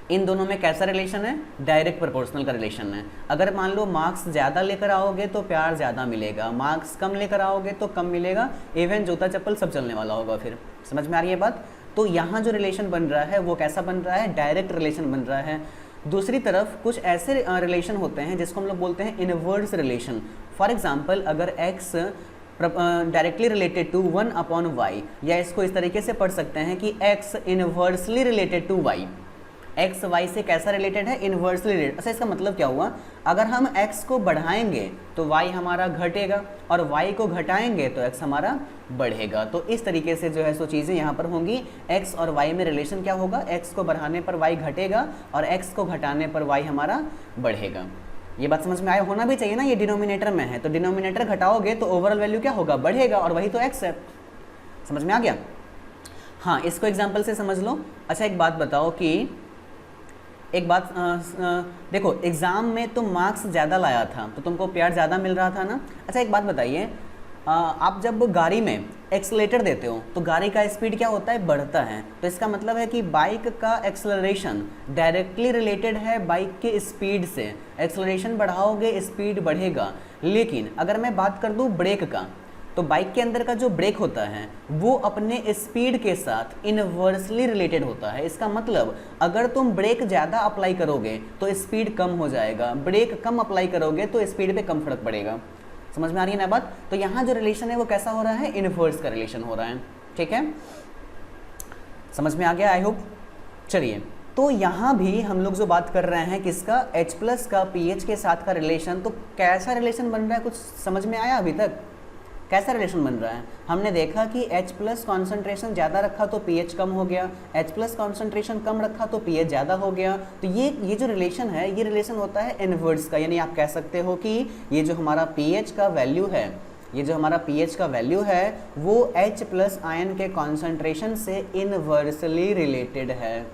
इन दोनों में कैसा रिलेशन है, डायरेक्ट प्रोपोर्शनल का रिलेशन है। अगर मान लो मार्क्स ज़्यादा लेकर आओगे तो प्यार ज़्यादा मिलेगा, मार्क्स कम लेकर आओगे तो कम मिलेगा, इवन जूता चप्पल सब चलने वाला होगा। फिर समझ में आ रही है बात? तो यहाँ जो रिलेशन बन रहा है वो कैसा बन रहा है, डायरेक्ट रिलेशन बन रहा है। दूसरी तरफ कुछ ऐसे रिलेशन होते हैं जिसको हम लोग बोलते हैं इनवर्स रिलेशन। फॉर एग्जाम्पल अगर x directly related to 1/y, या इसको इस तरीके से पढ़ सकते हैं कि x inversely related to y। x y से कैसा रिलेटेड है, इनवर्सली रिलेटेड। अच्छा, इसका मतलब क्या हुआ, अगर हम x को बढ़ाएंगे तो y हमारा घटेगा और y को घटाएंगे तो x हमारा बढ़ेगा। तो इस तरीके से जो है सो चीज़ें यहाँ पर होंगी। x और y में रिलेशन क्या होगा, x को बढ़ाने पर y घटेगा और x को घटाने पर y हमारा बढ़ेगा। ये बात समझ में आया, होना भी चाहिए ना, ये डिनोमिनेटर में है तो डिनोमिनेटर घटाओगे तो ओवरऑल वैल्यू क्या होगा, बढ़ेगा, और वही तो x है। समझ में आ गया? हाँ, इसको एग्जाम्पल से समझ लो। अच्छा, एक बात बताओ कि एक बात देखो, एग्ज़ाम में तुम मार्क्स ज़्यादा लाया था तो तुमको प्यार ज़्यादा मिल रहा था ना। अच्छा, एक बात बताइए, आप जब गाड़ी में एक्सलेटर देते हो तो गाड़ी का स्पीड क्या होता है, बढ़ता है। तो इसका मतलब है कि बाइक का एक्सलरेशन डायरेक्टली रिलेटेड है बाइक के स्पीड से। एक्सलरेशन बढ़ाओगे स्पीड बढ़ेगा। लेकिन अगर मैं बात कर दूँ ब्रेक का, तो बाइक के अंदर का जो ब्रेक होता है वो अपने स्पीड के साथ इनवर्सली रिलेटेड होता है। इसका मतलब अगर तुम ब्रेक ज़्यादा अप्लाई करोगे तो स्पीड कम हो जाएगा, ब्रेक कम अप्लाई करोगे तो स्पीड पे कम फर्क पड़ेगा। समझ में आ रही है ना बात? तो यहाँ जो रिलेशन है वो कैसा हो रहा है, इनवर्स का रिलेशन हो रहा है। ठीक है, समझ में आ गया आई होप। चलिए, तो यहाँ भी हम लोग जो बात कर रहे हैं किसका, H+ का pH के साथ का रिलेशन। तो कैसा रिलेशन बन रहा है, कुछ समझ में आया अभी तक? कैसा रिलेशन बन रहा है? हमने देखा कि H+ कॉन्सेंट्रेशन ज़्यादा रखा तो pH कम हो गया, H+ कॉन्सेंट्रेशन कम रखा तो pH ज़्यादा हो गया। तो ये जो रिलेशन है ये रिलेशन होता है इनवर्स का। यानी आप कह सकते हो कि ये जो हमारा pH का वैल्यू है, ये जो हमारा pH का वैल्यू है वो H+ आयन के कॉन्सेंट्रेशन से इनवर्सली रिलेटेड है।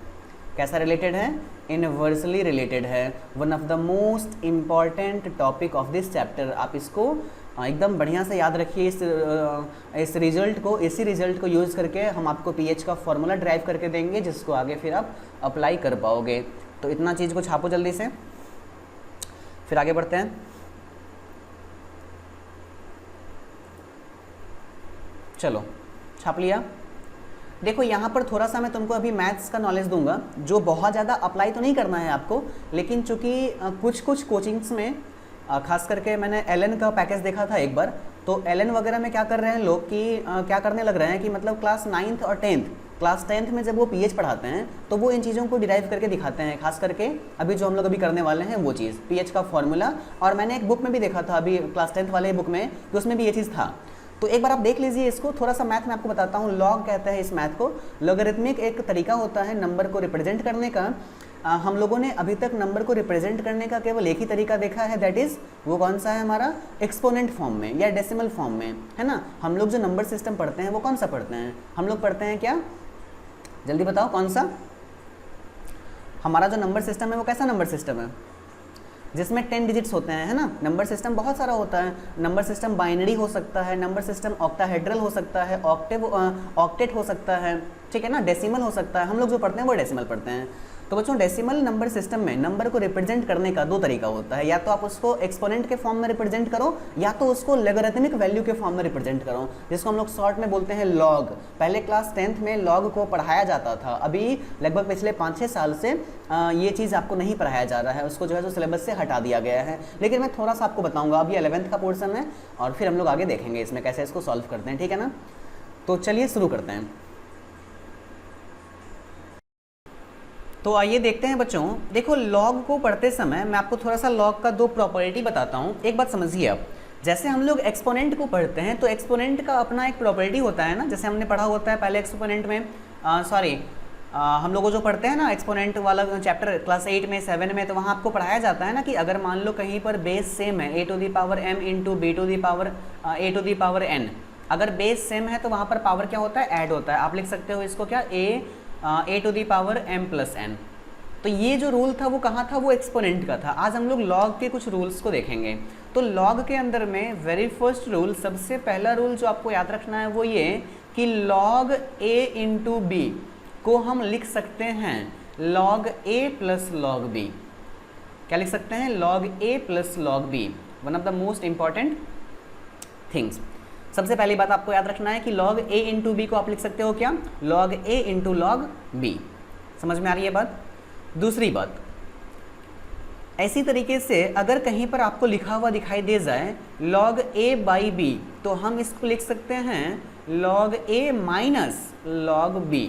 कैसा रिलेटेड है, इनवर्सली रिलेटेड है। One of the most important topic of this chapter. आप इसको एकदम बढ़िया से याद रखिए। इस रिजल्ट को, इसी रिजल्ट को यूज़ करके हम आपको pH का फॉर्मूला ड्राइव करके देंगे जिसको आगे फिर आप अप्लाई कर पाओगे। तो इतना चीज़ को छापो जल्दी से, फिर आगे बढ़ते हैं। चलो, छाप लिया। देखो यहाँ पर थोड़ा सा मैं तुमको अभी मैथ्स का नॉलेज दूंगा जो बहुत ज़्यादा अप्लाई तो नहीं करना है आपको, लेकिन चूँकि कुछ कोचिंग्स में खास करके मैंने एलन का पैकेज देखा था एक बार, तो एलन वगैरह में क्या कर रहे हैं लोग कि क्या करने लग रहे हैं कि मतलब क्लास 9th और 10th, क्लास 10th में जब वो pH पढ़ाते हैं तो वो इन चीज़ों को डिराइव करके दिखाते हैं। खास करके अभी जो हम लोग अभी करने वाले हैं वो चीज़ pH का फॉर्मूला। और मैंने एक बुक में भी देखा था अभी क्लास 10th वाले बुक में कि उसमें भी ये चीज़ था। तो एक बार आप देख लीजिए इसको। थोड़ा सा मैथ में आपको बताता हूँ। लॉग कहते हैं इस मैथ को। लॉगरिथमिक एक तरीका होता है नंबर को रिप्रेजेंट करने का। हम लोगों ने अभी तक नंबर को रिप्रेजेंट करने का केवल एक ही तरीका देखा है, दैट इज़ वो कौन सा है हमारा, एक्सपोनेंट फॉर्म में या डेसिमल फॉर्म में, है ना। हम लोग जो नंबर सिस्टम पढ़ते हैं वो कौन सा पढ़ते हैं, हम लोग पढ़ते हैं क्या, जल्दी बताओ कौन सा। हमारा जो नंबर सिस्टम है वो कैसा नंबर सिस्टम है, जिसमें 10 डिजिट्स होते हैं, है ना। नंबर सिस्टम बहुत सारा होता है। नंबर सिस्टम बाइनरी हो सकता है, नंबर सिस्टम ऑक्टाहेड्रल हो सकता है, ऑक्टेट हो सकता है, ठीक है ना। डेसिमल हो सकता है। हम लोग जो पढ़ते हैं वो डेसिमल पढ़ते हैं। तो बच्चों डेसिमल नंबर सिस्टम में नंबर को रिप्रेजेंट करने का दो तरीका होता है, या तो आप उसको एक्सपोनेंट के फॉर्म में रिप्रेजेंट करो या तो उसको लॉगरिथमिक वैल्यू के फॉर्म में रिप्रेजेंट करो, जिसको हम लोग शॉर्ट में बोलते हैं लॉग। पहले क्लास 10th में लॉग को पढ़ाया जाता था, अभी लगभग पिछले 5-6 साल से ये चीज़ आपको नहीं पढ़ाया जा रहा है, उसको जो है जो सिलेबस से हटा दिया गया है। लेकिन मैं थोड़ा सा आपको बताऊँगा, अभी 11th का पोर्सन है और फिर हम लोग आगे देखेंगे इसमें कैसे इसको सॉल्व करते हैं, ठीक है ना। तो चलिए शुरू करते हैं। तो आइए देखते हैं बच्चों। देखो लॉग को पढ़ते समय मैं आपको थोड़ा सा लॉग का दो प्रॉपर्टी बताता हूँ। एक बात समझिए आप, जैसे हम लोग एक्सपोनेंट को पढ़ते हैं तो एक्सपोनेंट का अपना एक प्रॉपर्टी होता है ना, जैसे हमने पढ़ा होता है पहले एक्सपोनेंट में, हम लोगों जो पढ़ते हैं ना एक्सपोनेंट वाला चैप्टर क्लास 8 में 7 में, तो वहाँ आपको पढ़ाया जाता है ना कि अगर मान लो कहीं पर बेस सेम है a⁻m इंटू b⁻n, अगर बेस सेम है तो वहाँ पर पावर क्या होता है, ऐड होता है। आप लिख सकते हो इसको क्या, a⁻m+n। तो ये जो रूल था वो कहाँ था, वो एक्सपोनेंट का था। आज हम लोग लॉग के कुछ रूल्स को देखेंगे। तो लॉग के अंदर में वेरी फर्स्ट रूल, सबसे पहला रूल जो आपको याद रखना है वो ये कि log a इंटू बी को हम लिख सकते हैं log a plus log b। क्या लिख सकते हैं, log a plus log b, one of the most important things. सबसे पहली बात आपको याद रखना है कि log a इंटू बी को आप लिख सकते हो क्या, log a into log b। समझ में आ रही है बात। दूसरी बात, ऐसी तरीके से अगर कहीं पर आपको लिखा हुआ दिखाई दे जाए log a बाई b, तो हम इसको लिख सकते हैं log a minus log b।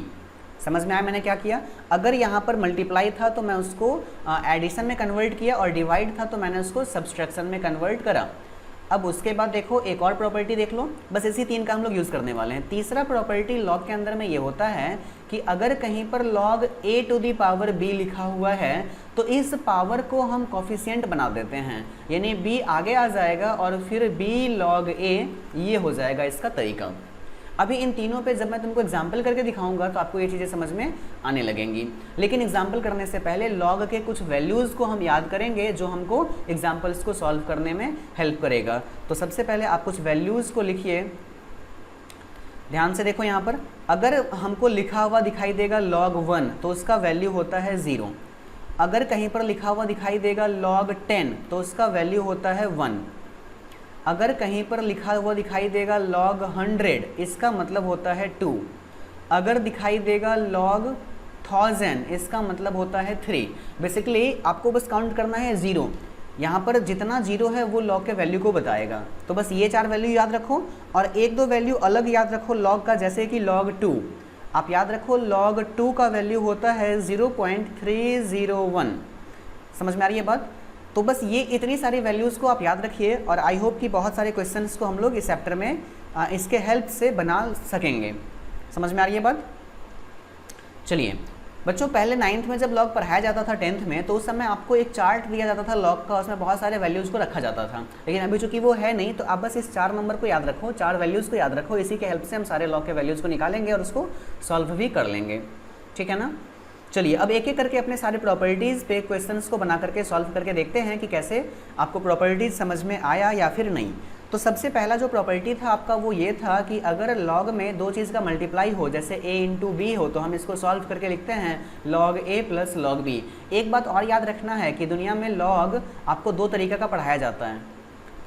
समझ में आया मैंने क्या किया, अगर यहाँ पर मल्टीप्लाई था तो मैं उसको एडिशन में कन्वर्ट किया, और डिवाइड था तो मैंने उसको सब्सट्रैक्शन में कन्वर्ट करा। अब उसके बाद देखो एक और प्रॉपर्टी देख लो, बस इसी 3 का हम लोग यूज़ करने वाले हैं। तीसरा प्रॉपर्टी लॉग के अंदर में ये होता है कि अगर कहीं पर log a to the power b लिखा हुआ है तो इस पावर को हम कॉफिशिएंट बना देते हैं, यानी b आगे आ जाएगा और फिर b log a, ये हो जाएगा इसका तरीका। अभी इन तीनों पे जब मैं तुमको एग्जाम्पल करके दिखाऊंगा तो आपको ये चीज़ें समझ में आने लगेंगी, लेकिन एग्जाम्पल करने से पहले लॉग के कुछ वैल्यूज़ को हम याद करेंगे जो हमको एग्जाम्पल्स को सॉल्व करने में हेल्प करेगा। तो सबसे पहले आप कुछ वैल्यूज़ को लिखिए, ध्यान से देखो। यहाँ पर अगर हमको लिखा हुआ दिखाई देगा log 1 तो उसका वैल्यू होता है 0। अगर कहीं पर लिखा हुआ दिखाई देगा log 10 तो उसका वैल्यू होता है 1। अगर कहीं पर लिखा हुआ दिखाई देगा log 100, इसका मतलब होता है 2। अगर दिखाई देगा log 1000, इसका मतलब होता है 3। बेसिकली आपको बस काउंट करना है 0, यहाँ पर जितना 0 है वो log के वैल्यू को बताएगा। तो बस ये 4 वैल्यू याद रखो, और 1-2 वैल्यू अलग याद रखो log का, जैसे कि log 2। आप याद रखो log 2 का वैल्यू होता है 0.301। समझ में आ रही है बात। तो बस ये इतनी सारी वैल्यूज़ को आप याद रखिए, और आई होप कि बहुत सारे क्वेश्चंस को हम लोग इस चैप्टर में इसके हेल्प से बना सकेंगे। समझ में आ रही है बात। चलिए बच्चों, पहले 9th में जब लॉग पढ़ाया जाता था 10th में, तो उस समय आपको एक चार्ट दिया जाता था लॉग का, उसमें बहुत सारे वैल्यूज़ को रखा जाता था। लेकिन अभी चूंकि वो है नहीं, तो आप बस इस 4 नंबर को याद रखो, 4 वैल्यूज़ को याद रखो। इसी के हेल्प से हम सारे लॉग के वैल्यूज़ को निकालेंगे और उसको सॉल्व भी कर लेंगे, ठीक है ना। चलिए अब एक एक करके अपने सारे प्रॉपर्टीज़ पे क्वेश्चंस को बना करके सॉल्व करके देखते हैं कि कैसे आपको प्रॉपर्टीज़ समझ में आया या फिर नहीं। तो सबसे पहला जो प्रॉपर्टी था आपका वो ये था कि अगर लॉग में 2 चीज़ का मल्टीप्लाई हो, जैसे a इंटू बी हो, तो हम इसको सॉल्व करके लिखते हैं log a plus log b। एक बात और याद रखना है कि दुनिया में लॉग आपको 2 तरीके का पढ़ाया जाता है।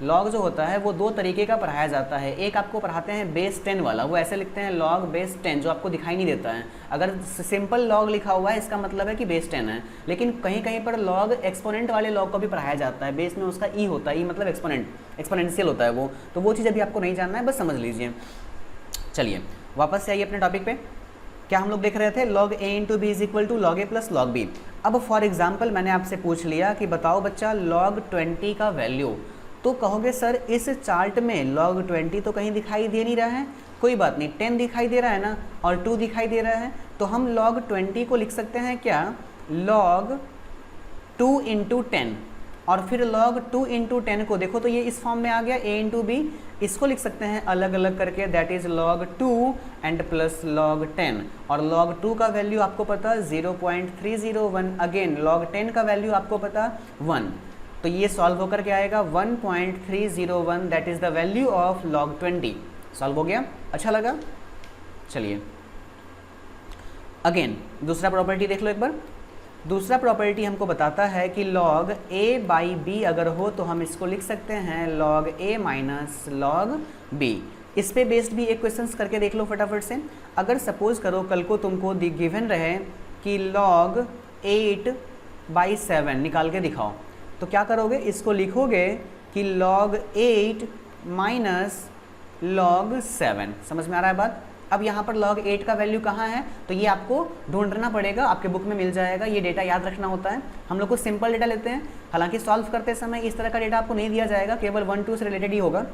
लॉग जो होता है वो 2 तरीके का पढ़ाया जाता है। एक आपको पढ़ाते हैं बेस 10 वाला, वो ऐसे लिखते हैं log बेस 10, जो आपको दिखाई नहीं देता है। अगर सिंपल लॉग लिखा हुआ है इसका मतलब है कि बेस 10 है। लेकिन कहीं कहीं पर लॉग एक्सपोनेंट वाले लॉग को भी पढ़ाया जाता है, बेस में उसका ई होता है, ई मतलब एक्सपोनेंशियल होता है वो। तो वो चीज़ अभी आपको नहीं जानना है, बस समझ लीजिए। चलिए वापस से आइए अपने टॉपिक पे। क्या हम लोग देख रहे थे, log a into B is equal to log a plus log b। अब फॉर एग्जाम्पल मैंने आपसे पूछ लिया कि बताओ बच्चा log 20 का वैल्यू, तो कहोगे सर इस चार्ट में log 20 तो कहीं दिखाई दे नहीं रहा है। कोई बात नहीं, 10 दिखाई दे रहा है ना, और 2 दिखाई दे रहा है, तो हम log 20 को लिख सकते हैं क्या, log 2 इंटू 10। और फिर log 2 इंटू 10 को देखो तो ये इस फॉर्म में आ गया, a इंटू बी। इसको लिख सकते हैं अलग अलग करके, that is log 2 and plus log 10। और log 2 का वैल्यू आपको पता 0.301, अगेन log 10 का वैल्यू आपको पता 1। तो ये सॉल्व होकर के आएगा 1.301, that is the value of log 20। Solve हो गया, अच्छा लगा। चलिए अगेन दूसरा प्रॉपर्टी देख लो एक बार। दूसरा प्रॉपर्टी हमको बताता है कि log a बाई b अगर हो तो हम इसको लिख सकते हैं log a minus log b। इस पे बेस्ड भी एक क्वेश्चन करके देख लो फटाफट से। अगर सपोज करो कल को तुमको गिवन रहे कि log 8 बाई 7 निकाल के दिखाओ, तो क्या करोगे, इसको लिखोगे कि log 8 माइनस log 7। समझ में आ रहा है बात। अब यहाँ पर log 8 का वैल्यू कहाँ है, तो ये आपको ढूंढना पड़ेगा, आपके बुक में मिल जाएगा, ये डेटा याद रखना होता है। हम लोग को सिंपल डेटा लेते हैं, हालांकि सॉल्व करते समय इस तरह का डेटा आपको नहीं दिया जाएगा, केवल 1 2 से रिलेटेड ही होगा।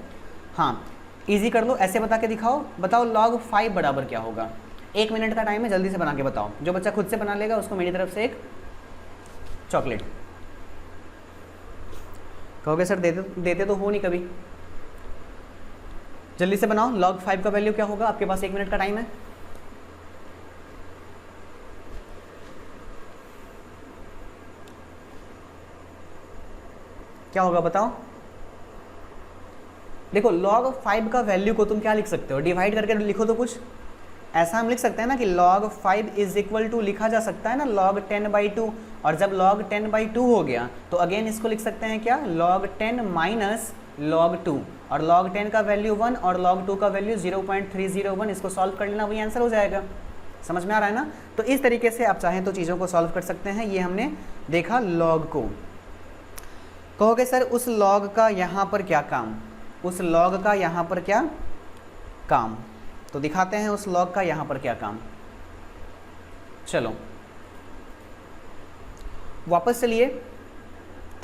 हाँ इजी कर लो, ऐसे बता के दिखाओ, बताओ log 5 बराबर क्या होगा। 1 मिनट का टाइम है, जल्दी से बना के बताओ। जो बच्चा खुद से बना लेगा उसको मेरी तरफ से एक चॉकलेट। कहोगे सर देते तो हो नहीं कभी। जल्दी से बनाओ, log 5 का वैल्यू क्या होगा, आपके पास 1 मिनट का टाइम है। क्या होगा बताओ। देखो log 5 का वैल्यू को तुम क्या लिख सकते हो, डिवाइड करके लिखो तो कुछ ऐसा हम लिख सकते हैं ना कि log 5 इज इक्वल टू लिखा जा सकता है ना log 10/2, और जब log 10/2 हो गया तो अगेन इसको लिख सकते हैं क्या, log 10 माइनस log 2, और log 10 का वैल्यू 1 और log 2 का वैल्यू 0.301। इसको सॉल्व कर लेना, वही आंसर हो जाएगा। समझ में आ रहा है ना। तो इस तरीके से आप चाहें तो चीज़ों को सॉल्व कर सकते हैं। ये हमने देखा log को। कहोगे सर उस log का यहाँ पर क्या काम, उस log का यहाँ पर क्या काम, तो दिखाते हैं उस log का यहाँ पर क्या काम। चलो वापस चलिए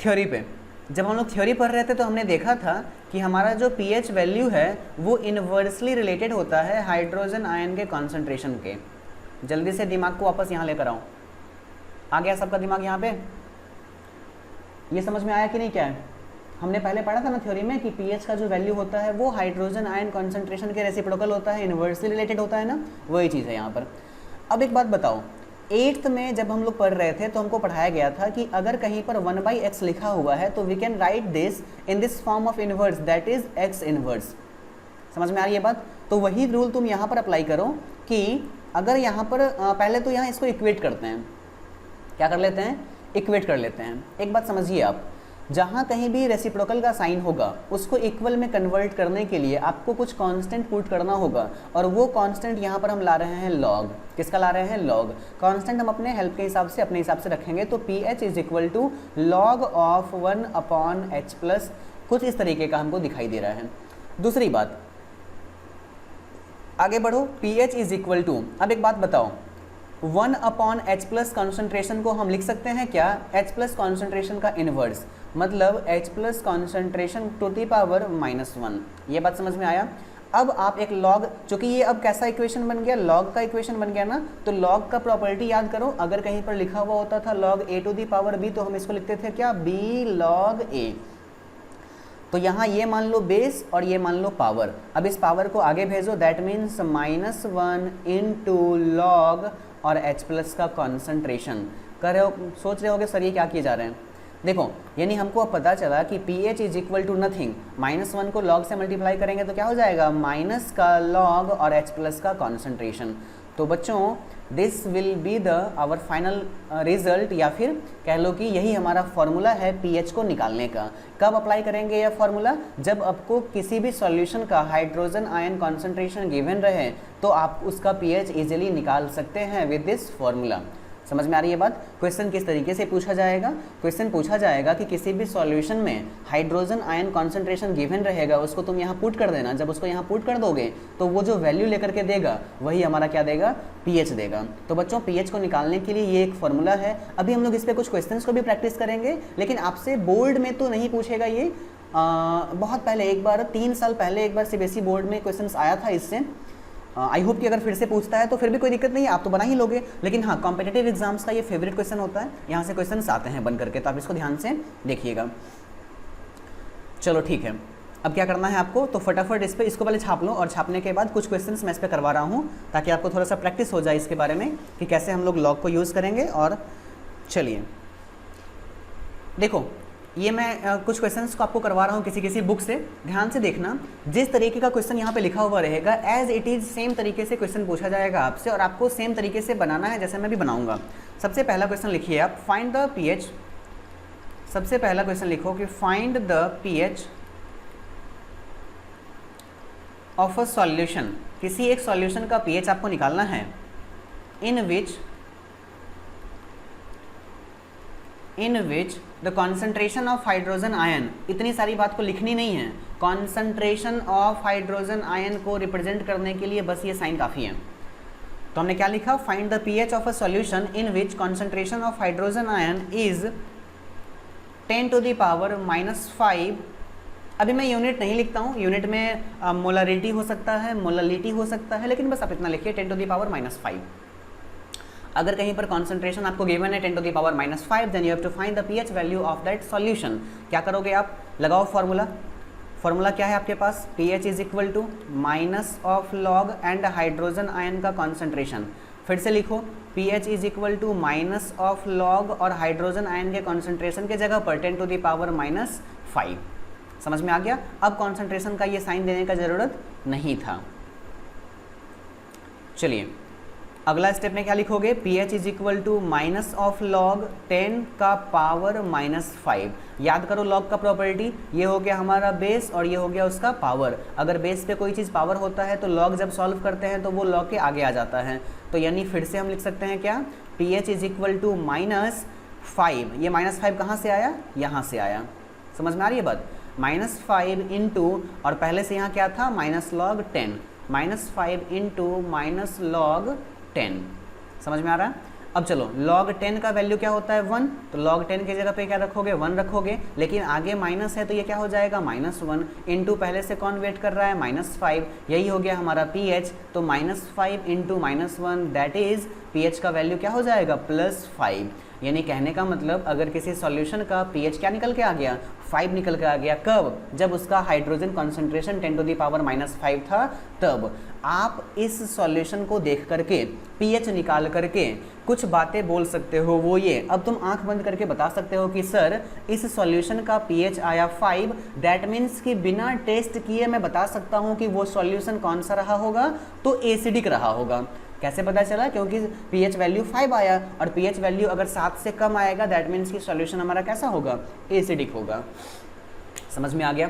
थ्योरी पे। जब हम लोग थ्योरी पढ़ रहे थे तो हमने देखा था कि हमारा जो pH वैल्यू है वो इन्वर्सली रिलेटेड होता है हाइड्रोजन आयन के कॉन्सेंट्रेशन के। जल्दी से दिमाग को वापस यहाँ लेकर आओ। आ गया सबका दिमाग यहाँ पे, ये समझ में आया कि नहीं क्या है। हमने पहले पढ़ा था ना थ्योरी में कि pH का जो वैल्यू होता है वो हाइड्रोजन आयन कॉन्सेंट्रेशन के रेसिप्रोकल होता है, इन्वर्सली रिलेटेड होता है ना, वही चीज़ है यहाँ पर। अब एक बात बताओ, 8th में जब हम लोग पढ़ रहे थे तो हमको पढ़ाया गया था कि अगर कहीं पर 1/x लिखा हुआ है तो we can write this in this form of inverse, that is x inverse. समझ में आ रही है बात। तो वही रूल तुम यहाँ पर अप्लाई करो कि अगर यहाँ पर पहले तो यहाँ इसको इक्वेट करते हैं, क्या कर लेते हैं, इक्वेट कर लेते हैं। एक बात समझिए आप, जहाँ कहीं भी रेसिप्रोकल का साइन होगा उसको इक्वल में कन्वर्ट करने के लिए आपको कुछ कांस्टेंट पुट करना होगा, और वो कांस्टेंट यहाँ पर हम ला रहे हैं log। किसका ला रहे हैं, log। कांस्टेंट हम अपने हेल्प के हिसाब से अपने हिसाब से रखेंगे, तो pH is equal to log of 1/h+, कुछ इस तरीके का हमको दिखाई दे रहा है। दूसरी बात, आगे बढ़ो, pH इज इक्वल टू, अब एक बात बताओ, 1/h+ कॉन्सेंट्रेशन को हम लिख सकते हैं क्या, H+ कॉन्सेंट्रेशन का इनवर्स, मतलब H+ concentration to the power -1। ये बात समझ में आया। अब आप एक log, चूंकि ये अब कैसा इक्वेशन बन गया, log का इक्वेशन बन गया ना, तो log का प्रॉपर्टी याद करो। अगर कहीं पर लिखा हुआ होता था log a to the power b तो हम इसको लिखते थे क्या, b log a। तो यहाँ ये मान लो बेस और ये मान लो पावर। अब इस पावर को आगे भेजो, दैट मीन्स -1 इंटू लॉग और H+ का कॉन्सेंट्रेशन। कर रहे हो, सोच रहे होगे सर ये क्या किए जा रहे हैं। देखो यानी हमको अब पता चला कि pH is equal to nothing, -1 को log से मल्टीप्लाई करेंगे तो क्या हो जाएगा, माइनस का log और H+ का कॉन्सेंट्रेशन। तो बच्चों this will be the our final result, या फिर कह लो कि यही हमारा फॉर्मूला है pH को निकालने का। कब अप्लाई करेंगे यह फॉर्मूला, जब आपको किसी भी सॉल्यूशन का हाइड्रोजन आयन कॉन्सेंट्रेशन गिवन रहे तो आप उसका pH इजीली निकाल सकते हैं विद दिस फॉर्मूला। समझ में आ रही है बात। क्वेश्चन किस तरीके से पूछा जाएगा, क्वेश्चन पूछा जाएगा कि किसी भी सॉल्यूशन में हाइड्रोजन आयन कॉन्सेंट्रेशन गिवन रहेगा, उसको तुम यहाँ पुट कर देना। जब उसको यहाँ पुट कर दोगे तो वो जो वैल्यू लेकर के देगा वही हमारा क्या देगा, pH देगा। तो बच्चों pH को निकालने के लिए ये एक फॉर्मूला है। अभी हम लोग इस पर कुछ क्वेश्चन को भी प्रैक्टिस करेंगे, लेकिन आपसे बोर्ड में तो नहीं पूछेगा ये। बहुत पहले एक बार 3 साल पहले एक बार CBSE बोर्ड में क्वेश्चन आया था इससे। आई होप कि अगर फिर से पूछता है तो फिर भी कोई दिक्कत नहीं है, आप तो बना ही लोगे। लेकिन हाँ, कॉम्पिटिटिव एग्जाम्स का ये फेवरेट क्वेश्चन होता है, यहाँ से क्वेश्चन आते हैं बन करके, तो आप इसको ध्यान से देखिएगा। चलो ठीक है, अब क्या करना है आपको, तो फटाफट इस पर इसको पहले छाप लो, और छापने के बाद कुछ क्वेश्चंस मैं इस पर करवा रहा हूँ ताकि आपको थोड़ा सा प्रैक्टिस हो जाए इसके बारे में कि कैसे हम लोग लॉग को यूज़ करेंगे। और चलिए देखो, ये मैं कुछ क्वेश्चंस को आपको करवा रहा हूँ किसी बुक से, ध्यान से देखना। जिस तरीके का क्वेश्चन यहाँ पे लिखा हुआ रहेगा एज इट इज़ सेम तरीके से क्वेश्चन पूछा जाएगा आपसे, और आपको सेम तरीके से बनाना है जैसे मैं भी बनाऊंगा। सबसे पहला क्वेश्चन लिखिए आप, फाइंड द pH। सबसे पहला क्वेश्चन लिखो कि find the pH of a solution. किसी एक सॉल्यूशन का pH आपको निकालना है, in which the concentration of hydrogen ion. इतनी सारी बात को लिखनी नहीं है, कॉन्सेंट्रेशन ऑफ हाइड्रोजन आयन को रिप्रेजेंट करने के लिए बस ये साइन काफ़ी है। तो हमने क्या लिखा, find the pH of a solution in which concentration of hydrogen ion is 10 to the power -5। अभी मैं यूनिट नहीं लिखता हूँ, यूनिट में मोलरिटी हो सकता है, मोललिटी हो सकता है, लेकिन बस आप इतना लिखिए 10 to the power -5। अगर कहीं पर कॉन्सेंट्रेशन आपको गिवन है 10 to the power -5, then you have to find the pH value of that solution. क्या करोगे आप, लगाओ फॉर्मूला। फॉर्मूला क्या है आपके पास, pH is equal to minus of log and hydrogen ion का कॉन्सेंट्रेशन। फिर से लिखो, pH is equal to minus of log और हाइड्रोजन आयन के कॉन्सेंट्रेशन के जगह पर 10 to the power -5। समझ में आ गया। अब कॉन्सेंट्रेशन का ये साइन देने का ज़रूरत नहीं था। चलिए अगला स्टेप में क्या लिखोगे, pH is equal to minus of log 10 का पावर -5। याद करो लॉग का प्रॉपर्टी, ये हो गया हमारा बेस और ये हो गया उसका पावर। अगर बेस पे कोई चीज़ पावर होता है तो लॉग जब सॉल्व करते हैं तो वो लॉग के आगे आ जाता है। तो यानी फिर से हम लिख सकते हैं क्या, pH इज इक्वल टू -5। ये -5 कहाँ से आया, यहाँ से आया। समझ में आ रही है बात, -5 इंटू, और पहले से यहाँ क्या था, minus log 10, -5 into minus log 10। समझ में आ रहा है। अब चलो log 10 का वैल्यू क्या होता है 1, तो log 10 की जगह पे क्या रखोगे 1 रखोगे, लेकिन आगे माइनस है तो ये क्या हो जाएगा -1 इंटू पहले से कौन वेट कर रहा है -5, यही हो गया हमारा pH। तो -5 इंटू -1 दैट इज pH का वैल्यू क्या हो जाएगा +5। यानी कहने का मतलब अगर किसी सॉल्यूशन का pH क्या निकल के आ गया 5 निकल के आ गया, कब, जब उसका hydrogen concentration 10 to the power -5 था तब। आप इस सॉल्यूशन को देख करके pH निकाल करके कुछ बातें बोल सकते हो, वो ये, अब तुम आंख बंद करके बता सकते हो कि सर इस सॉल्यूशन का pH आया 5, दैट मीन्स कि बिना टेस्ट किए मैं बता सकता हूँ कि वो सॉल्यूशन कौन सा रहा होगा, तो एसिडिक रहा होगा। कैसे पता चला, क्योंकि pH वैल्यू 5 आया और pH वैल्यू अगर 7 से कम आएगा दैट मीन्स कि सॉल्यूशन हमारा कैसा होगा, एसिडिक होगा। समझ में आ गया,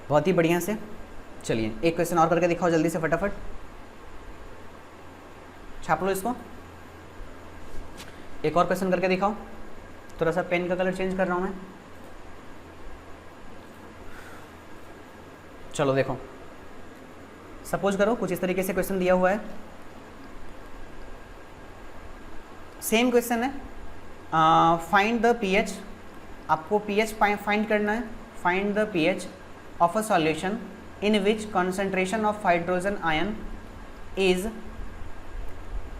बहुत ही बढ़िया से। चलिए एक क्वेश्चन और करके दिखाओ जल्दी से, फटाफट छाप लो इसको। एक और क्वेश्चन करके दिखाओ, थोड़ा सा पेन का कलर चेंज कर रहा हूं मैं। चलो देखो, सपोज करो कुछ इस तरीके से क्वेश्चन दिया हुआ है, सेम क्वेश्चन है, फाइंड द pH। आपको pH फाइंड करना है। Find the pH of a solution in which concentration of hydrogen ion is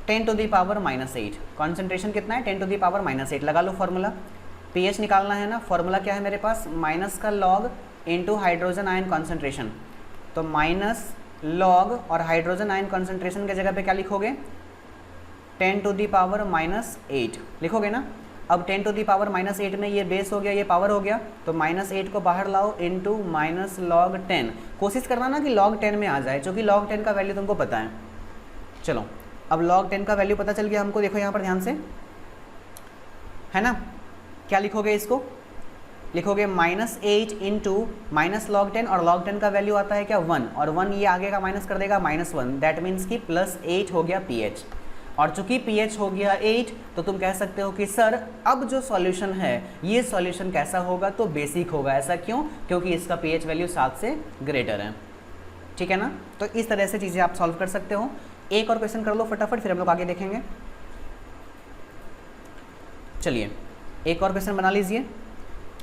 10 to the power -8। Concentration कितना है 10 to the power -8। लगा लो फॉर्मूला, pH निकालना है ना, फॉर्मूला क्या है मेरे पास, माइनस का log into hydrogen ion concentration. तो माइनस लॉग और हाइड्रोजन आयन कॉन्सेंट्रेशन के जगह पे क्या लिखोगे 10 to the power -8 लिखोगे ना। अब 10 to the power -8 में ये बेस हो गया, ये पावर हो गया, तो -8 को बाहर लाओ इंटू माइनस लॉग 10। कोशिश करना ना कि log 10 में आ जाए, क्योंकि log 10 का वैल्यू तुमको पता है। चलो अब log 10 का वैल्यू पता चल गया हमको, देखो यहाँ पर ध्यान से, है ना। क्या लिखोगे इसको, लिखोगे -8 इंटू माइनस लॉग 10, और log 10 का वैल्यू आता है क्या 1, और 1 ये आगे का माइनस कर देगा -1, दैट मीन्स कि +8 हो गया pH। और चूंकि pH हो गया 8, तो तुम कह सकते हो कि सर अब जो सॉल्यूशन है ये सॉल्यूशन कैसा होगा, तो बेसिक होगा। ऐसा क्यों, क्योंकि इसका pH वैल्यू 7 से ग्रेटर है। ठीक है ना। तो इस तरह से चीज़ें आप सॉल्व कर सकते हो। एक और क्वेश्चन कर लो फटाफट, फिर हम लोग आगे देखेंगे। चलिए एक और क्वेश्चन बना लीजिए।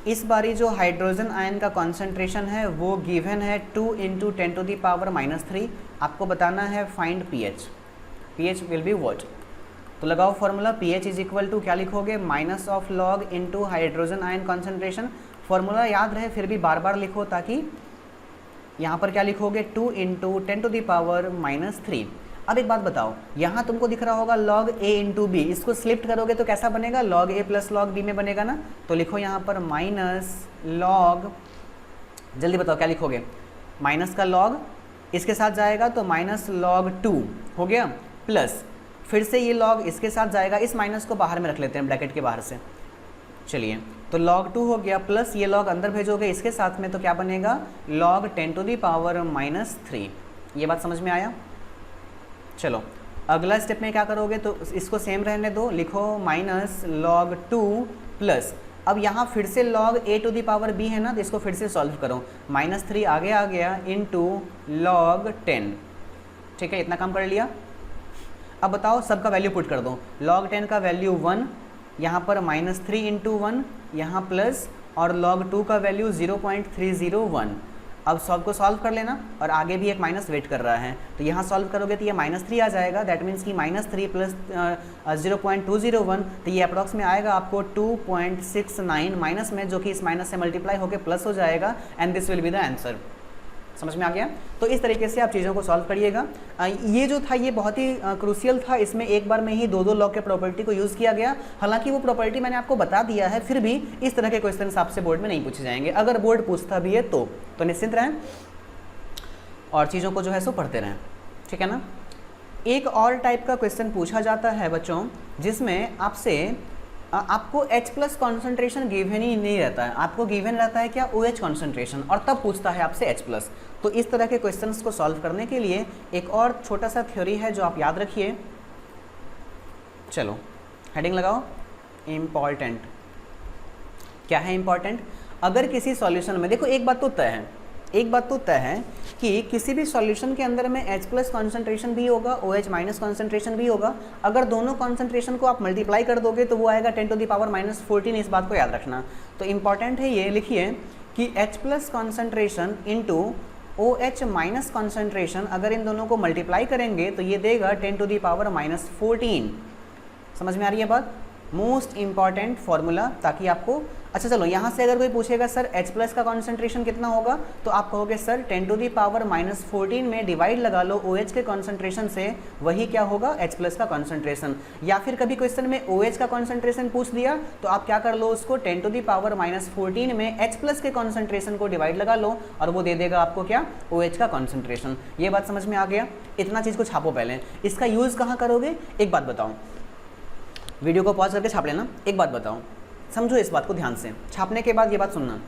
इस बारी जो हाइड्रोजन आयन का कॉन्सेंट्रेशन है वो गिवन है 2 × 10 to the power -3। आपको बताना है find pH। pH will be what, तो लगाओ फॉर्मूला, pH इज इक्वल टू क्या लिखोगे minus of log into hydrogen ion concentration. Formula याद रहे फिर भी बार बार लिखो, ताकि यहाँ पर क्या लिखोगे 2 × 10 to the power -3। अब एक बात बताओ, यहाँ तुमको दिख रहा होगा log a इंटू बी, इसको स्लिप्ट करोगे तो कैसा बनेगा, log a plus log b में बनेगा ना। तो लिखो यहाँ पर माइनस लॉग, जल्दी बताओ क्या लिखोगे, माइनस का log इसके साथ जाएगा तो माइनस log 2 हो गया, प्लस फिर से ये log इसके साथ जाएगा, इस माइनस को बाहर में रख लेते हैं ब्रैकेट के बाहर से। चलिए तो log 2 हो गया, प्लस ये log अंदर भेजोगे इसके साथ में, तो क्या बनेगा log 10 to the power -3। ये बात समझ में आया। चलो अगला स्टेप में क्या करोगे, तो इसको सेम रहने दो, लिखो माइनस log 2 प्लस अब यहाँ फिर से log a to the power b है ना, तो इसको फिर से सॉल्व करो। -3 आगे आ गया इंटू log 10, ठीक है, इतना काम कर लिया। अब बताओ सबका वैल्यू पुट कर दो। log 10 का वैल्यू 1, यहाँ पर -3 इंटू 1, यहाँ प्लस, और log 2 का वैल्यू 0.301। अब सब को सॉल्व कर लेना, और आगे भी एक माइनस वेट कर रहा है, तो यहाँ सॉल्व करोगे तो ये -3 आ जाएगा। दैट मीन्स कि -3 प्लस 0.201, तो ये अप्रॉक्स में आएगा आपको 2.69 माइनस में, जो कि इस माइनस से मल्टीप्लाई होकर प्लस हो जाएगा, and this will be the answer. समझ में आ गया? तो इस तरीके से आप चीज़ों को सॉल्व करिएगा। ये जो था ये बहुत ही क्रूशियल था, इसमें एक बार में ही दो लॉग के प्रॉपर्टी को यूज़ किया गया। हालांकि वो प्रॉपर्टी मैंने आपको बता दिया है, फिर भी इस तरह के क्वेश्चन आपसे बोर्ड में नहीं पूछे जाएंगे। अगर बोर्ड पूछता भी है तो निश्चिंत रहें और चीज़ों को जो है सो पढ़ते रहें, ठीक है ना। एक और टाइप का क्वेश्चन पूछा जाता है बच्चों, जिसमें आपको H प्लस कॉन्सेंट्रेशन गिवन ही नहीं रहता है, आपको गिवन रहता है क्या, OH कॉन्सेंट्रेशन, और तब पूछता है आपसे H प्लस। तो इस तरह के क्वेश्चंस को सॉल्व करने के लिए एक और छोटा सा थ्योरी है जो आप याद रखिए। चलो हेडिंग लगाओ, इम्पॉर्टेंट। क्या है इम्पॉर्टेंट? अगर किसी सॉल्यूशन में, देखो एक बात तो तय है कि किसी भी सॉल्यूशन के अंदर में H प्लस कॉन्सेंट्रेशन भी होगा, OH माइनस कॉन्सेंट्रेशन भी होगा। अगर दोनों कॉन्सेंट्रेशन को आप मल्टीप्लाई कर दोगे तो वो आएगा 10 टू द पावर -14। इस बात को याद रखना। तो इम्पॉर्टेंट है ये, लिखिए कि H plus concentration into OH minus concentration, अगर इन दोनों को मल्टीप्लाई करेंगे तो ये देगा 10 टू द पावर -14। समझ में आ रही है बात? मोस्ट इंपॉर्टेंट फॉर्मूला, ताकि आपको, अच्छा चलो यहाँ से अगर कोई पूछेगा सर H प्लस का कॉन्सेंट्रेशन कितना होगा, तो आप कहोगे सर 10 टू दी पावर -14 में डिवाइड लगा लो OH के कॉन्सेंट्रेशन से, वही क्या होगा, H प्लस का कॉन्सेंट्रेशन। या फिर कभी क्वेश्चन में OH का कॉन्सेंट्रेशन पूछ दिया तो आप क्या कर लो, उसको 10 टू दी पावर -14 में H प्लस के कॉन्सेंट्रेशन को डिवाइड लगा लो, और वो दे देगा आपको क्या, OH का कॉन्सेंट्रेशन। ये बात समझ में आ गया? इतना चीज़ को छापो पहले। इसका यूज़ कहाँ करोगे, एक बात बताओ, वीडियो को पॉज करके छाप लेना। एक बात बताओ, समझो इस बात को ध्यान से, छापने के बाद ये बात सुनना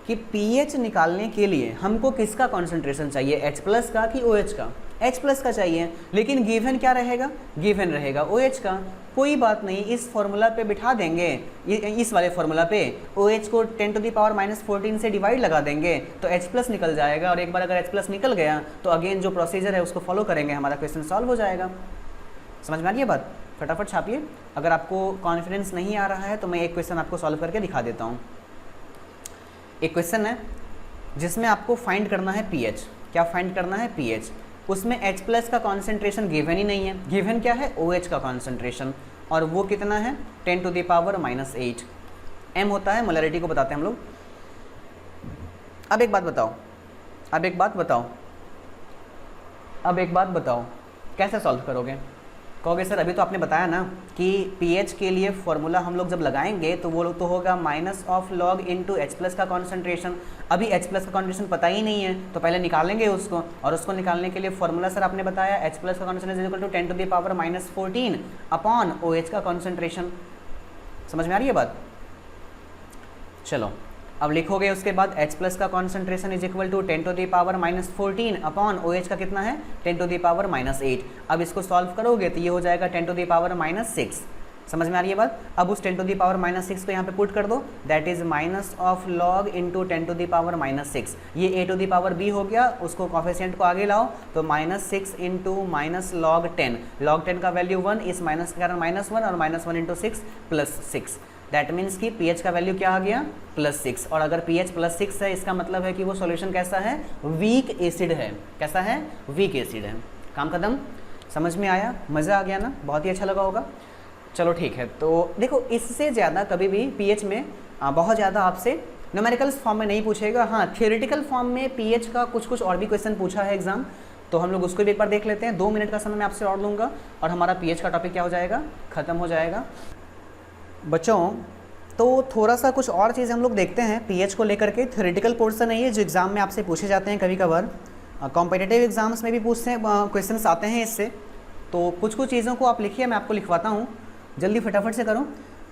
कि pH निकालने के लिए हमको किसका कॉन्सेंट्रेशन चाहिए, H प्लस का कि OH का? H प्लस का चाहिए, लेकिन गिवन क्या रहेगा, गिवन रहेगा OH का। कोई बात नहीं, इस फॉर्मूला पे बिठा देंगे, इस वाले फॉर्मूला पे OH को 10 टू दी पावर -14 से डिवाइड लगा देंगे तो H प्लस निकल जाएगा। और एक बार अगर H प्लस निकल गया तो अगेन जो प्रोसीजर है उसको फॉलो करेंगे, हमारा क्वेश्चन सॉल्व हो जाएगा। समझ में आ रही है बात? फटाफट छापिए। अगर आपको कॉन्फिडेंस नहीं आ रहा है तो मैं एक क्वेश्चन आपको सॉल्व करके दिखा देता हूँ। एक क्वेश्चन है जिसमें आपको फाइंड करना है pH। क्या फाइंड करना है? pH। उसमें H प्लस का कॉन्सेंट्रेशन गिवन ही नहीं है, गिवन क्या है, OH का कॉन्सेंट्रेशन, और वो कितना है, 10 टू द पावर -8। M होता है, मोलैरिटी को बताते हैं हम लोग। अब एक बात बताओ, कैसे सॉल्व करोगे? कहोगे सर अभी तो आपने बताया ना कि pH के लिए फॉर्मूला हम लोग जब लगाएंगे तो वो तो होगा -log इंटू H प्लस का कॉन्सेंट्रेशन। अभी H प्लस का कॉन्सेंट्रेशन पता ही नहीं है, तो पहले निकालेंगे उसको, और उसको निकालने के लिए फॉर्मूला सर आपने बताया H प्लस का concentration equal to 10 to the power -14 upon OH का कॉन्सेंट्रेशन। समझ में आ रही है बात? चलो अब लिखोगे उसके बाद H प्लस का concentration is equal to 10 to the power -14 upon OH का कितना है, 10 टू दी पावर -8। अब इसको सॉल्व करोगे तो ये हो जाएगा 10 टू दी पावर -6। समझ में आ रही है बात? अब उस 10 टू दी पावर -6 को यहाँ पे पुट कर दो, that is -log into 10 to the power -6। ये a to the power b हो गया, उसको कॉफिशिएंट को आगे लाओ तो -6 इंटू -log 10। log 10 का वैल्यू 1, इस माइनस के कारण -1, और -1 इंटू 6 +6। दैट मीन्स कि pH का वैल्यू क्या आ गया, +6। और अगर pH +6 है, इसका मतलब है कि वो सॉल्यूशन कैसा है, वीक एसिड है। कैसा है, वीक एसिड है। काम खत्म। समझ में आया? मज़ा आ गया ना? बहुत ही अच्छा लगा होगा। चलो ठीक है, तो देखो इससे ज़्यादा कभी भी pH में बहुत ज़्यादा आपसे न्यूमेरिकल्स फॉर्म में नहीं पूछेगा। हाँ, थियोरेटिकल फॉर्म में pH का कुछ और भी क्वेश्चन पूछा है एग्जाम, तो हम लोग उसको भी एक बार देख लेते हैं। 2 मिनट का समय मैं आपसे और लूँगा और हमारा pH का टॉपिक क्या हो जाएगा, ख़त्म हो जाएगा। बच्चों तो थोड़ा सा कुछ और चीज़ हम लोग देखते हैं pH को लेकर के। थ्योरेटिकल पोर्शन है ये, जो एग्ज़ाम में आपसे पूछे जाते हैं कभी कभार, कॉम्पिटिटिव एग्जाम्स में भी पूछते हैं, क्वेश्चंस आते हैं इससे। तो कुछ चीज़ों को आप लिखिए, मैं आपको लिखवाता हूँ, जल्दी फटाफट से करो।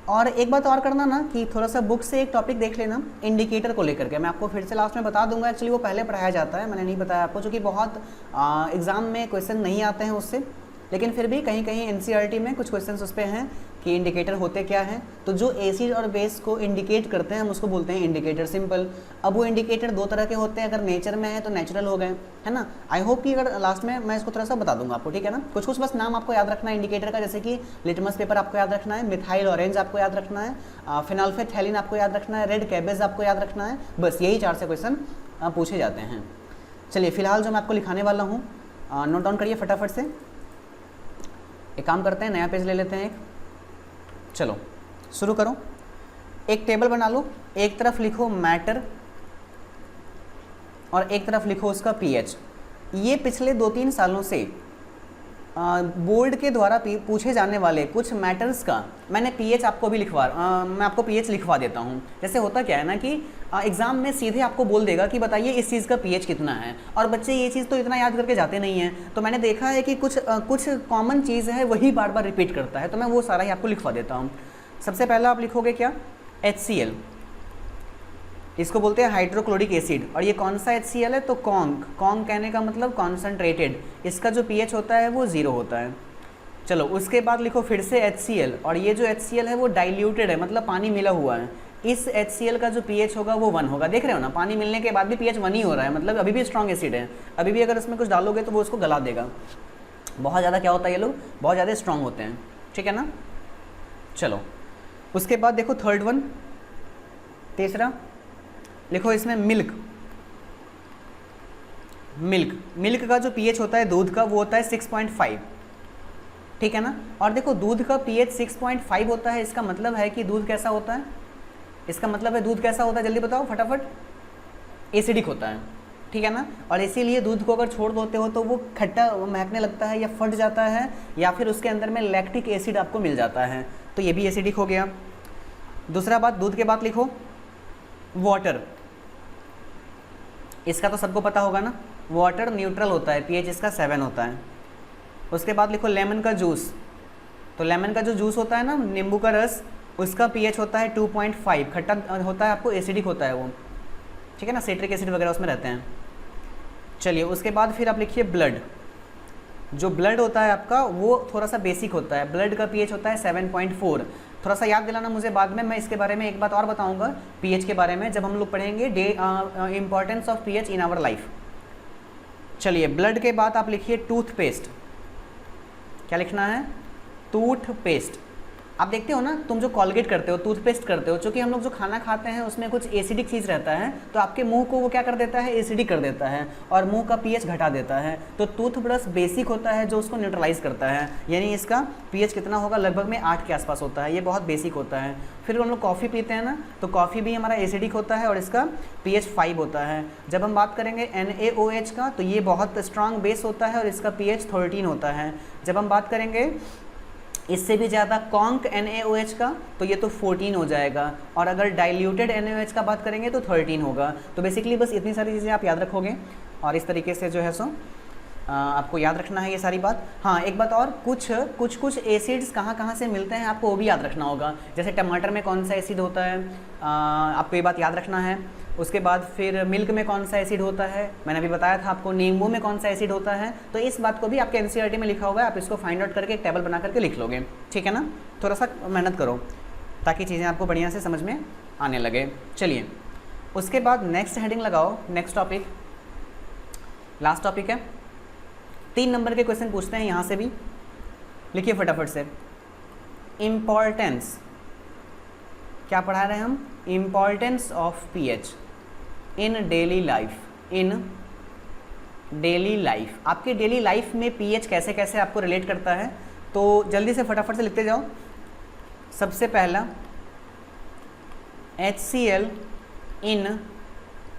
और एक बात और करना ना कि थोड़ा सा बुक से एक टॉपिक देख लेना इंडिकेटर को लेकर के। मैं आपको फिर से लास्ट में बता दूंगा, एक्चुअली वो पहले पढ़ाया जाता है, मैंने नहीं बताया आपको, चूँकि बहुत एग्ज़ाम में क्वेश्चन नहीं आते हैं उससे, लेकिन फिर भी कहीं कहीं NCERT में कुछ क्वेश्चंस उस पर हैं। कि इंडिकेटर होते क्या हैं, तो जो एसिड और बेस को इंडिकेट करते हैं हम उसको बोलते हैं इंडिकेटर, सिंपल। अब वो इंडिकेटर दो तरह के होते हैं, अगर नेचर में है तो नेचुरल हो गए, है ना। आई होप कि अगर लास्ट में मैं इसको थोड़ा सा बता दूंगा आपको, ठीक है ना। कुछ कुछ बस नाम आपको याद रखना है इंडिकेटर का, जैसे कि लिटमस पेपर आपको याद रखना है, मिथाइल ऑरेंज आपको याद रखना है, फिनॉल्फेथैलिन आपको याद रखना है, रेड कैबेज आपको याद रखना है, बस यही 4 से क्वेश्चन पूछे जाते हैं। चलिए फिलहाल जो मैं आपको लिखाने वाला हूँ नोट डाउन करिए फटाफट से। एक काम करते हैं, नया पेज ले लेते हैं एक, चलो शुरू करो। एक टेबल बना लो, एक तरफ लिखो मैटर और एक तरफ लिखो उसका पीएच। ये पिछले 2-3 सालों से बोर्ड के द्वारा पूछे जाने वाले कुछ मैटर्स का मैंने पीएच आपको भी मैं आपको पीएच लिखवा देता हूँ। जैसे होता क्या है ना कि एग्ज़ाम में सीधे आपको बोल देगा कि बताइए इस चीज़ का पीएच कितना है, और बच्चे ये चीज़ तो इतना याद करके जाते नहीं हैं। तो मैंने देखा है कि कुछ कॉमन चीज़ है वही बार बार रिपीट करता है, तो मैं वो सारा ही आपको लिखवा देता हूँ। सबसे पहला आप लिखोगे क्या, HCl, इसको बोलते हैं हाइड्रोक्लोरिक एसिड। और ये कौन सा HCl है, तो कॉन्क कहने का मतलब कॉन्सनट्रेटेड। इसका जो पीएच होता है वो 0 होता है। चलो उसके बाद लिखो फिर से HCl, और ये जो HCl है वो डाइल्यूटेड है, मतलब पानी मिला हुआ है। इस HCl का जो पीएच होगा वो 1 होगा। देख रहे हो ना, पानी मिलने के बाद भी पीएच 1 ही हो रहा है, मतलब अभी भी स्ट्रॉन्ग एसिड है। अभी भी अगर इसमें कुछ डालोगे तो वो उसको गला देगा। बहुत ज़्यादा क्या होता है, ये लोग बहुत ज़्यादा स्ट्रॉन्ग होते हैं, ठीक है ना। चलो उसके बाद देखो थर्ड वन, तीसरा लिखो इसमें मिल्क का जो पीएच होता है दूध का वो होता है 6.5, ठीक है ना। और देखो दूध का पीएच 6.5 होता है, इसका मतलब है कि दूध कैसा होता है, इसका मतलब है दूध कैसा होता है, जल्दी बताओ फटाफट, एसिडिक होता है, ठीक है ना। और इसीलिए दूध को अगर छोड़ देते हो तो वो खट्टा महकने लगता है या फट जाता है, या फिर उसके अंदर में लैक्टिक एसिड आपको मिल जाता है, तो ये भी एसिडिक हो गया। दूसरा बात, दूध के बाद लिखो वाटर, इसका तो सबको पता होगा ना, वाटर न्यूट्रल होता है, पीएच इसका 7 होता है। उसके बाद लिखो लेमन का जूस, तो लेमन का जो जूस होता है ना, नींबू का रस, उसका पीएच होता है 2.5, खट्टा होता है, आपको एसिडिक होता है वो, ठीक है ना, सिट्रिक एसिड वगैरह उसमें रहते हैं। चलिए उसके बाद फिर आप लिखिए ब्लड, जो ब्लड होता है आपका वो थोड़ा सा बेसिक होता है, ब्लड का पीएच होता है 7.4। थोड़ा सा याद दिलाना मुझे बाद में, मैं इसके बारे में एक बात और बताऊंगा पीएच के बारे में जब हम लोग पढ़ेंगे importance of pH in our life. चलिए ब्लड के बाद आप लिखिए टूथपेस्ट, क्या लिखना है, टूथपेस्ट। आप देखते हो ना, तुम जो कॉलगेट करते हो, टूथपेस्ट करते हो, चूँकि हम लोग जो खाना खाते हैं उसमें कुछ एसिडिक चीज़ रहता है, तो आपके मुंह को वो क्या कर देता है, एसिडिक कर देता है और मुंह का पीएच घटा देता है। तो टूथब्रश बेसिक होता है जो उसको न्यूट्रलाइज करता है, यानी इसका पीएच कितना होगा, लगभग में 8 के आसपास होता है, ये बहुत बेसिक होता है। फिर हम लोग कॉफ़ी पीते हैं ना, तो कॉफ़ी भी हमारा एसिडिक होता है और इसका पीएच 5 होता है। जब हम बात करेंगे NaOH का, तो ये बहुत स्ट्रांग बेस होता है और इसका पीएच 13 होता है। जब हम बात करेंगे इससे भी ज़्यादा कॉन्क NaOH का, तो ये तो 14 हो जाएगा, और अगर डाइल्यूटेड NaOH का बात करेंगे तो 13 होगा। तो बेसिकली बस इतनी सारी चीज़ें आप याद रखोगे और इस तरीके से जो है सो आपको याद रखना है ये सारी बात। हाँ एक बात और, कुछ एसिड्स कहाँ से मिलते हैं आपको वो भी याद रखना होगा। जैसे टमाटर में कौन सा एसिड होता है, आपको ये बात याद रखना है। उसके बाद फिर मिल्क में कौन सा एसिड होता है, मैंने अभी बताया था आपको, नींबू में कौन सा एसिड होता है। तो इस बात को भी आपके एनसीईआरटी में लिखा हुआ है, आप इसको फाइंड आउट करके एक टेबल बना करके लिख लोगे, ठीक है ना। थोड़ा सा मेहनत करो ताकि चीज़ें आपको बढ़िया से समझ में आने लगे। चलिए उसके बाद नेक्स्ट हेडिंग लगाओ, नेक्स्ट टॉपिक, लास्ट टॉपिक है। 3 नंबर के क्वेश्चन पूछते हैं यहाँ से भी, लिखिए फटाफट से। इम्पॉर्टेंस, क्या पढ़ा रहे हैं हम, importance of pH in daily life. In daily life, आपके डेली लाइफ में पीएच कैसे कैसे आपको रिलेट करता है, तो जल्दी से फटाफट से लिखते जाओ। सबसे पहला HCl इन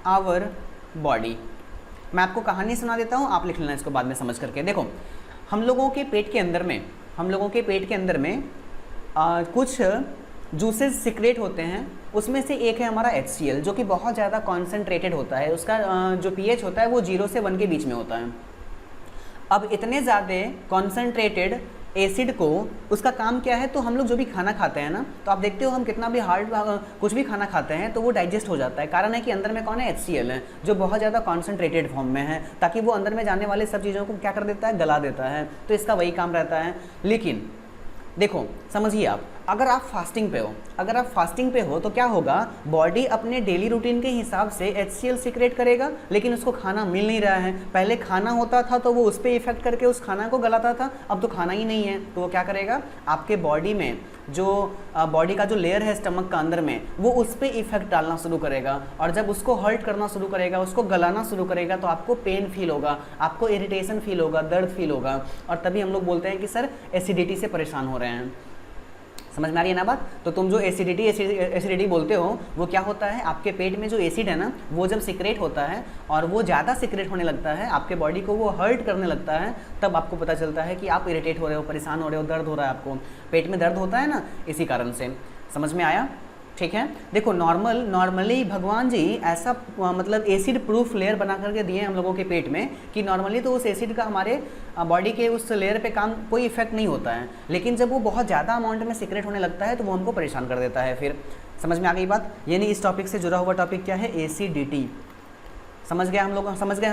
आवर बॉडी। मैं आपको कहानी सुना देता हूँ, आप लिख लेना इसको बाद में समझ करके। देखो हम लोगों के पेट के अंदर में कुछ जूसेस सिक्रेट होते हैं, उसमें से एक है हमारा HCl, जो कि बहुत ज़्यादा कॉन्सेंट्रेटेड होता है। उसका जो पीएच होता है वो 0 से 1 के बीच में होता है। अब इतने ज़्यादा कॉन्सेंट्रेटेड एसिड को, उसका काम क्या है, तो हम लोग जो भी खाना खाते हैं ना, तो आप देखते हो हम कितना भी हार्ड कुछ भी खाना खाते हैं तो वो डाइजेस्ट हो जाता है। कारण है कि अंदर में कौन है, HCl है, जो बहुत ज़्यादा कॉन्सेंट्रेटेड फॉर्म में है, ताकि वो अंदर में जाने वाले सब चीज़ों को क्या कर देता है, गला देता है। तो इसका वही काम रहता है। लेकिन देखो समझिए आप, अगर आप फास्टिंग पे हो तो क्या होगा, बॉडी अपने डेली रूटीन के हिसाब से HCl सीक्रेट करेगा, लेकिन उसको खाना मिल नहीं रहा है। पहले खाना होता था तो वो उस पर इफेक्ट करके उस खाना को गलाता था, अब तो खाना ही नहीं है, तो वो क्या करेगा, आपके बॉडी में जो बॉडी का जो लेयर है स्टमक का अंदर में, वो उस पर इफेक्ट डालना शुरू करेगा, और जब उसको हर्ट करना शुरू करेगा, उसको गलाना शुरू करेगा, तो आपको पेन फील होगा, आपको इरिटेशन फील होगा, दर्द फील होगा, और तभी हम लोग बोलते हैं कि सर एसिडिटी से परेशान हो रहे हैं। समझ में आ रही है ना बात? तो तुम जो एसिडिटी बोलते हो, वो क्या होता है, आपके पेट में जो एसिड है ना, वो जब सिक्रेट होता है और वो ज़्यादा सिक्रेट होने लगता है, आपके बॉडी को वो हर्ट करने लगता है, तब आपको पता चलता है कि आप इरिटेट हो रहे हो, परेशान हो रहे हो, दर्द हो रहा है, आपको पेट में दर्द होता है ना, इसी कारण से। समझ में आया? ठीक है। देखो नॉर्मली भगवान जी ऐसा मतलब एसिड प्रूफ लेयर बना करके दिए हम लोगों के पेट में कि नॉर्मली तो उस एसिड का हमारे बॉडी के उस लेयर पे काम कोई इफेक्ट नहीं होता है, लेकिन जब वो बहुत ज़्यादा अमाउंट में सीक्रेट होने लगता है तो वो हमको परेशान कर देता है। फिर समझ में आ गई बात? यानी इस टॉपिक से जुड़ा हुआ टॉपिक क्या है, एसिडिटी। समझ गए हम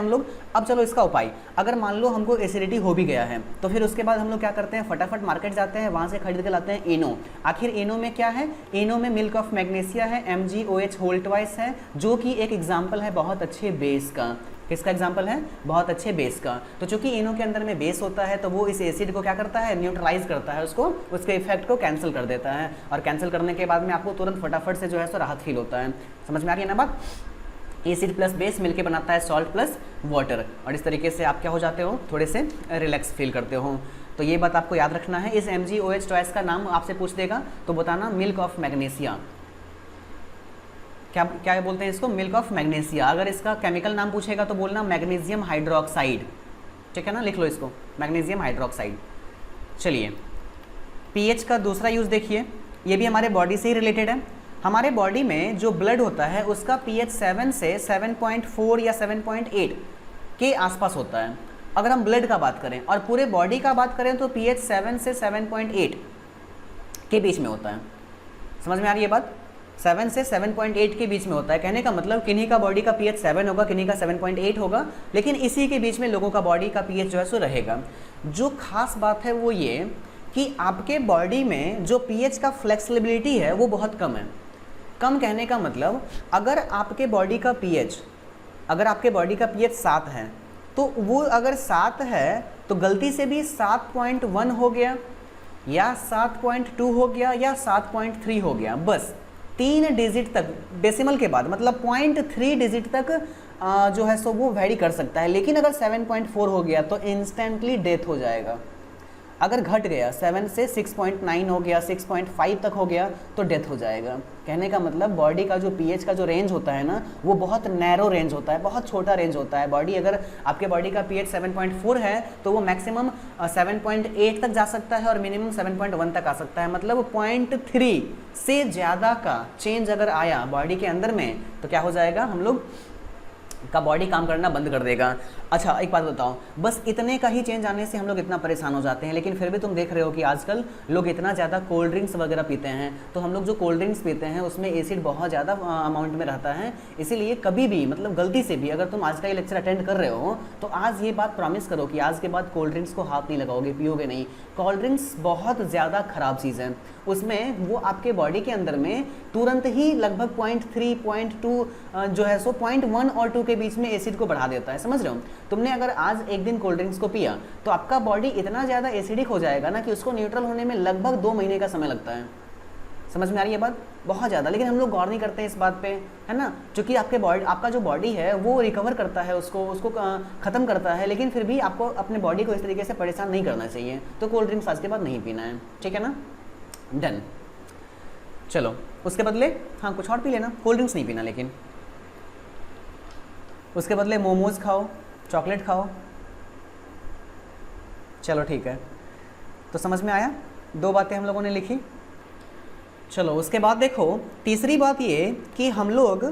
लोग। अब चलो इसका उपाय, अगर मान लो हमको एसिडिटी हो भी गया है तो फिर उसके बाद हम लोग क्या करते हैं, फटाफट मार्केट जाते हैं, वहाँ से खरीद के लाते हैं एनो। आखिर एनो में क्या है, एनो में मिल्क ऑफ मैग्नीशिया है, MgOH होल ट्वाइस है, जो कि एक एग्जाम्पल है बहुत अच्छे बेस का। किसका एग्जाम्पल है, बहुत अच्छे बेस का। तो चूंकि एनो के अंदर में बेस होता है तो वो इस एसिड को क्या करता है, न्यूट्रलाइज करता है, उसको उसके इफेक्ट को कैंसिल कर देता है, और कैंसिल करने के बाद में आपको तुरंत फटाफट से जो है सो राहत फील होता है। समझ में आ गई ना बात? एसिड प्लस बेस मिलके बनाता है सॉल्ट प्लस वाटर, और इस तरीके से आप क्या हो जाते हो, थोड़े से रिलैक्स फील करते हो। तो ये बात आपको याद रखना है। इस MgOH ट्वाइस का नाम आपसे पूछ देगा तो बताना मिल्क ऑफ मैग्नीशिया। क्या बोलते हैं इसको, मिल्क ऑफ मैग्नीशिया। अगर इसका केमिकल नाम पूछेगा तो बोलना मैग्नीशियम हाइड्रोक्साइड। ठीक है ना, लिख लो इसको, मैग्नीशियम हाइड्रोक्साइड। चलिए pH का दूसरा यूज़ देखिए, ये भी हमारे बॉडी से ही रिलेटेड है। हमारे बॉडी में जो ब्लड होता है उसका pH 7 से 7.4 या 7.8 के आसपास होता है, अगर हम ब्लड का बात करें, और पूरे बॉडी का बात करें तो pH 7 से 7.8 के बीच में होता है। समझ में आ रही है बात? 7 से 7.8 के बीच में होता है। कहने का मतलब किन्हीं का बॉडी का pH 7 होगा, किन्हीं का 7.8 होगा, लेकिन इसी के बीच में लोगों का बॉडी का pH जो है सो रहेगा। जो खास बात है वो ये कि आपके बॉडी में जो pH का फ्लेक्सिबिलिटी है वो बहुत कम है। कम कहने का मतलब, अगर आपके बॉडी का pH 7 है तो वो अगर 7 है तो गलती से भी 7.1 हो गया या 7.2 हो गया या 7.3 हो गया, बस 3 डिजिट तक डेसिमल के बाद, मतलब 0.3 डिजिट तक जो है सो वो वेरी कर सकता है। लेकिन अगर 7.4 हो गया तो इंस्टेंटली डेथ हो जाएगा। अगर घट गया 7 से 6.9 हो गया, 6.5 तक हो गया तो डेथ हो जाएगा। कहने का मतलब बॉडी का जो pH का जो रेंज होता है ना, वो बहुत नैरो रेंज होता है, बहुत छोटा रेंज होता है। बॉडी अगर आपके बॉडी का pH 7.4 है तो वो मैक्सिमम 7.8 तक जा सकता है और मिनिमम 7.1 तक आ सकता है। मतलब 0.3 से ज़्यादा का चेंज अगर आया बॉडी के अंदर में तो क्या हो जाएगा, हम लोग का बॉडी काम करना बंद कर देगा। अच्छा एक बात बताओ, बस इतने का ही चेंज आने से हम लोग इतना परेशान हो जाते हैं, लेकिन फिर भी तुम देख रहे हो कि आजकल लोग इतना ज़्यादा कोल्ड ड्रिंक्स वगैरह पीते हैं। तो हम लोग जो कोल्ड ड्रिंक्स पीते हैं उसमें एसिड बहुत ज़्यादा अमाउंट में रहता है। इसीलिए कभी भी मतलब गलती से भी अगर तुम आज का ये लेक्चर अटेंड कर रहे हो तो आज ये बात प्रॉमिस करो कि आज के बाद कोल्ड ड्रिंक्स को हाथ नहीं लगाओगे, पियोगे नहीं। कोल्ड ड्रिंक्स बहुत ज़्यादा ख़राब चीज़ है, उसमें वो आपके बॉडी के अंदर में तुरंत ही लगभग 0.3, 0.2 जो है सो 0.1 और 2 के बीच में एसिड को बढ़ा देता है। समझ रहे हो? तुमने अगर आज एक दिन कोल्ड ड्रिंक्स को पिया तो आपका बॉडी इतना ज़्यादा एसिडिक हो जाएगा ना कि उसको न्यूट्रल होने में लगभग 2 महीने का समय लगता है। समझ में आ रही है बात? बहुत ज़्यादा। लेकिन हम लोग गौर नहीं करते हैं इस बात पे, है ना, क्योंकि आपका जो बॉडी है वो रिकवर करता है, उसको ख़त्म करता है। लेकिन फिर भी आपको अपने बॉडी को इस तरीके से परेशान नहीं करना चाहिए। तो कोल्ड ड्रिंक्स आज के बाद नहीं पीना है, ठीक है ना? डन। चलो उसके बदले हाँ कुछ और पी लेना, कोल्ड ड्रिंक्स नहीं पीना, लेकिन उसके बदले मोमोज़ खाओ, चॉकलेट खाओ। चलो ठीक है, तो समझ में आया? 2 बातें हम लोगों ने लिखी। चलो उसके बाद देखो, तीसरी बात ये कि हम लोग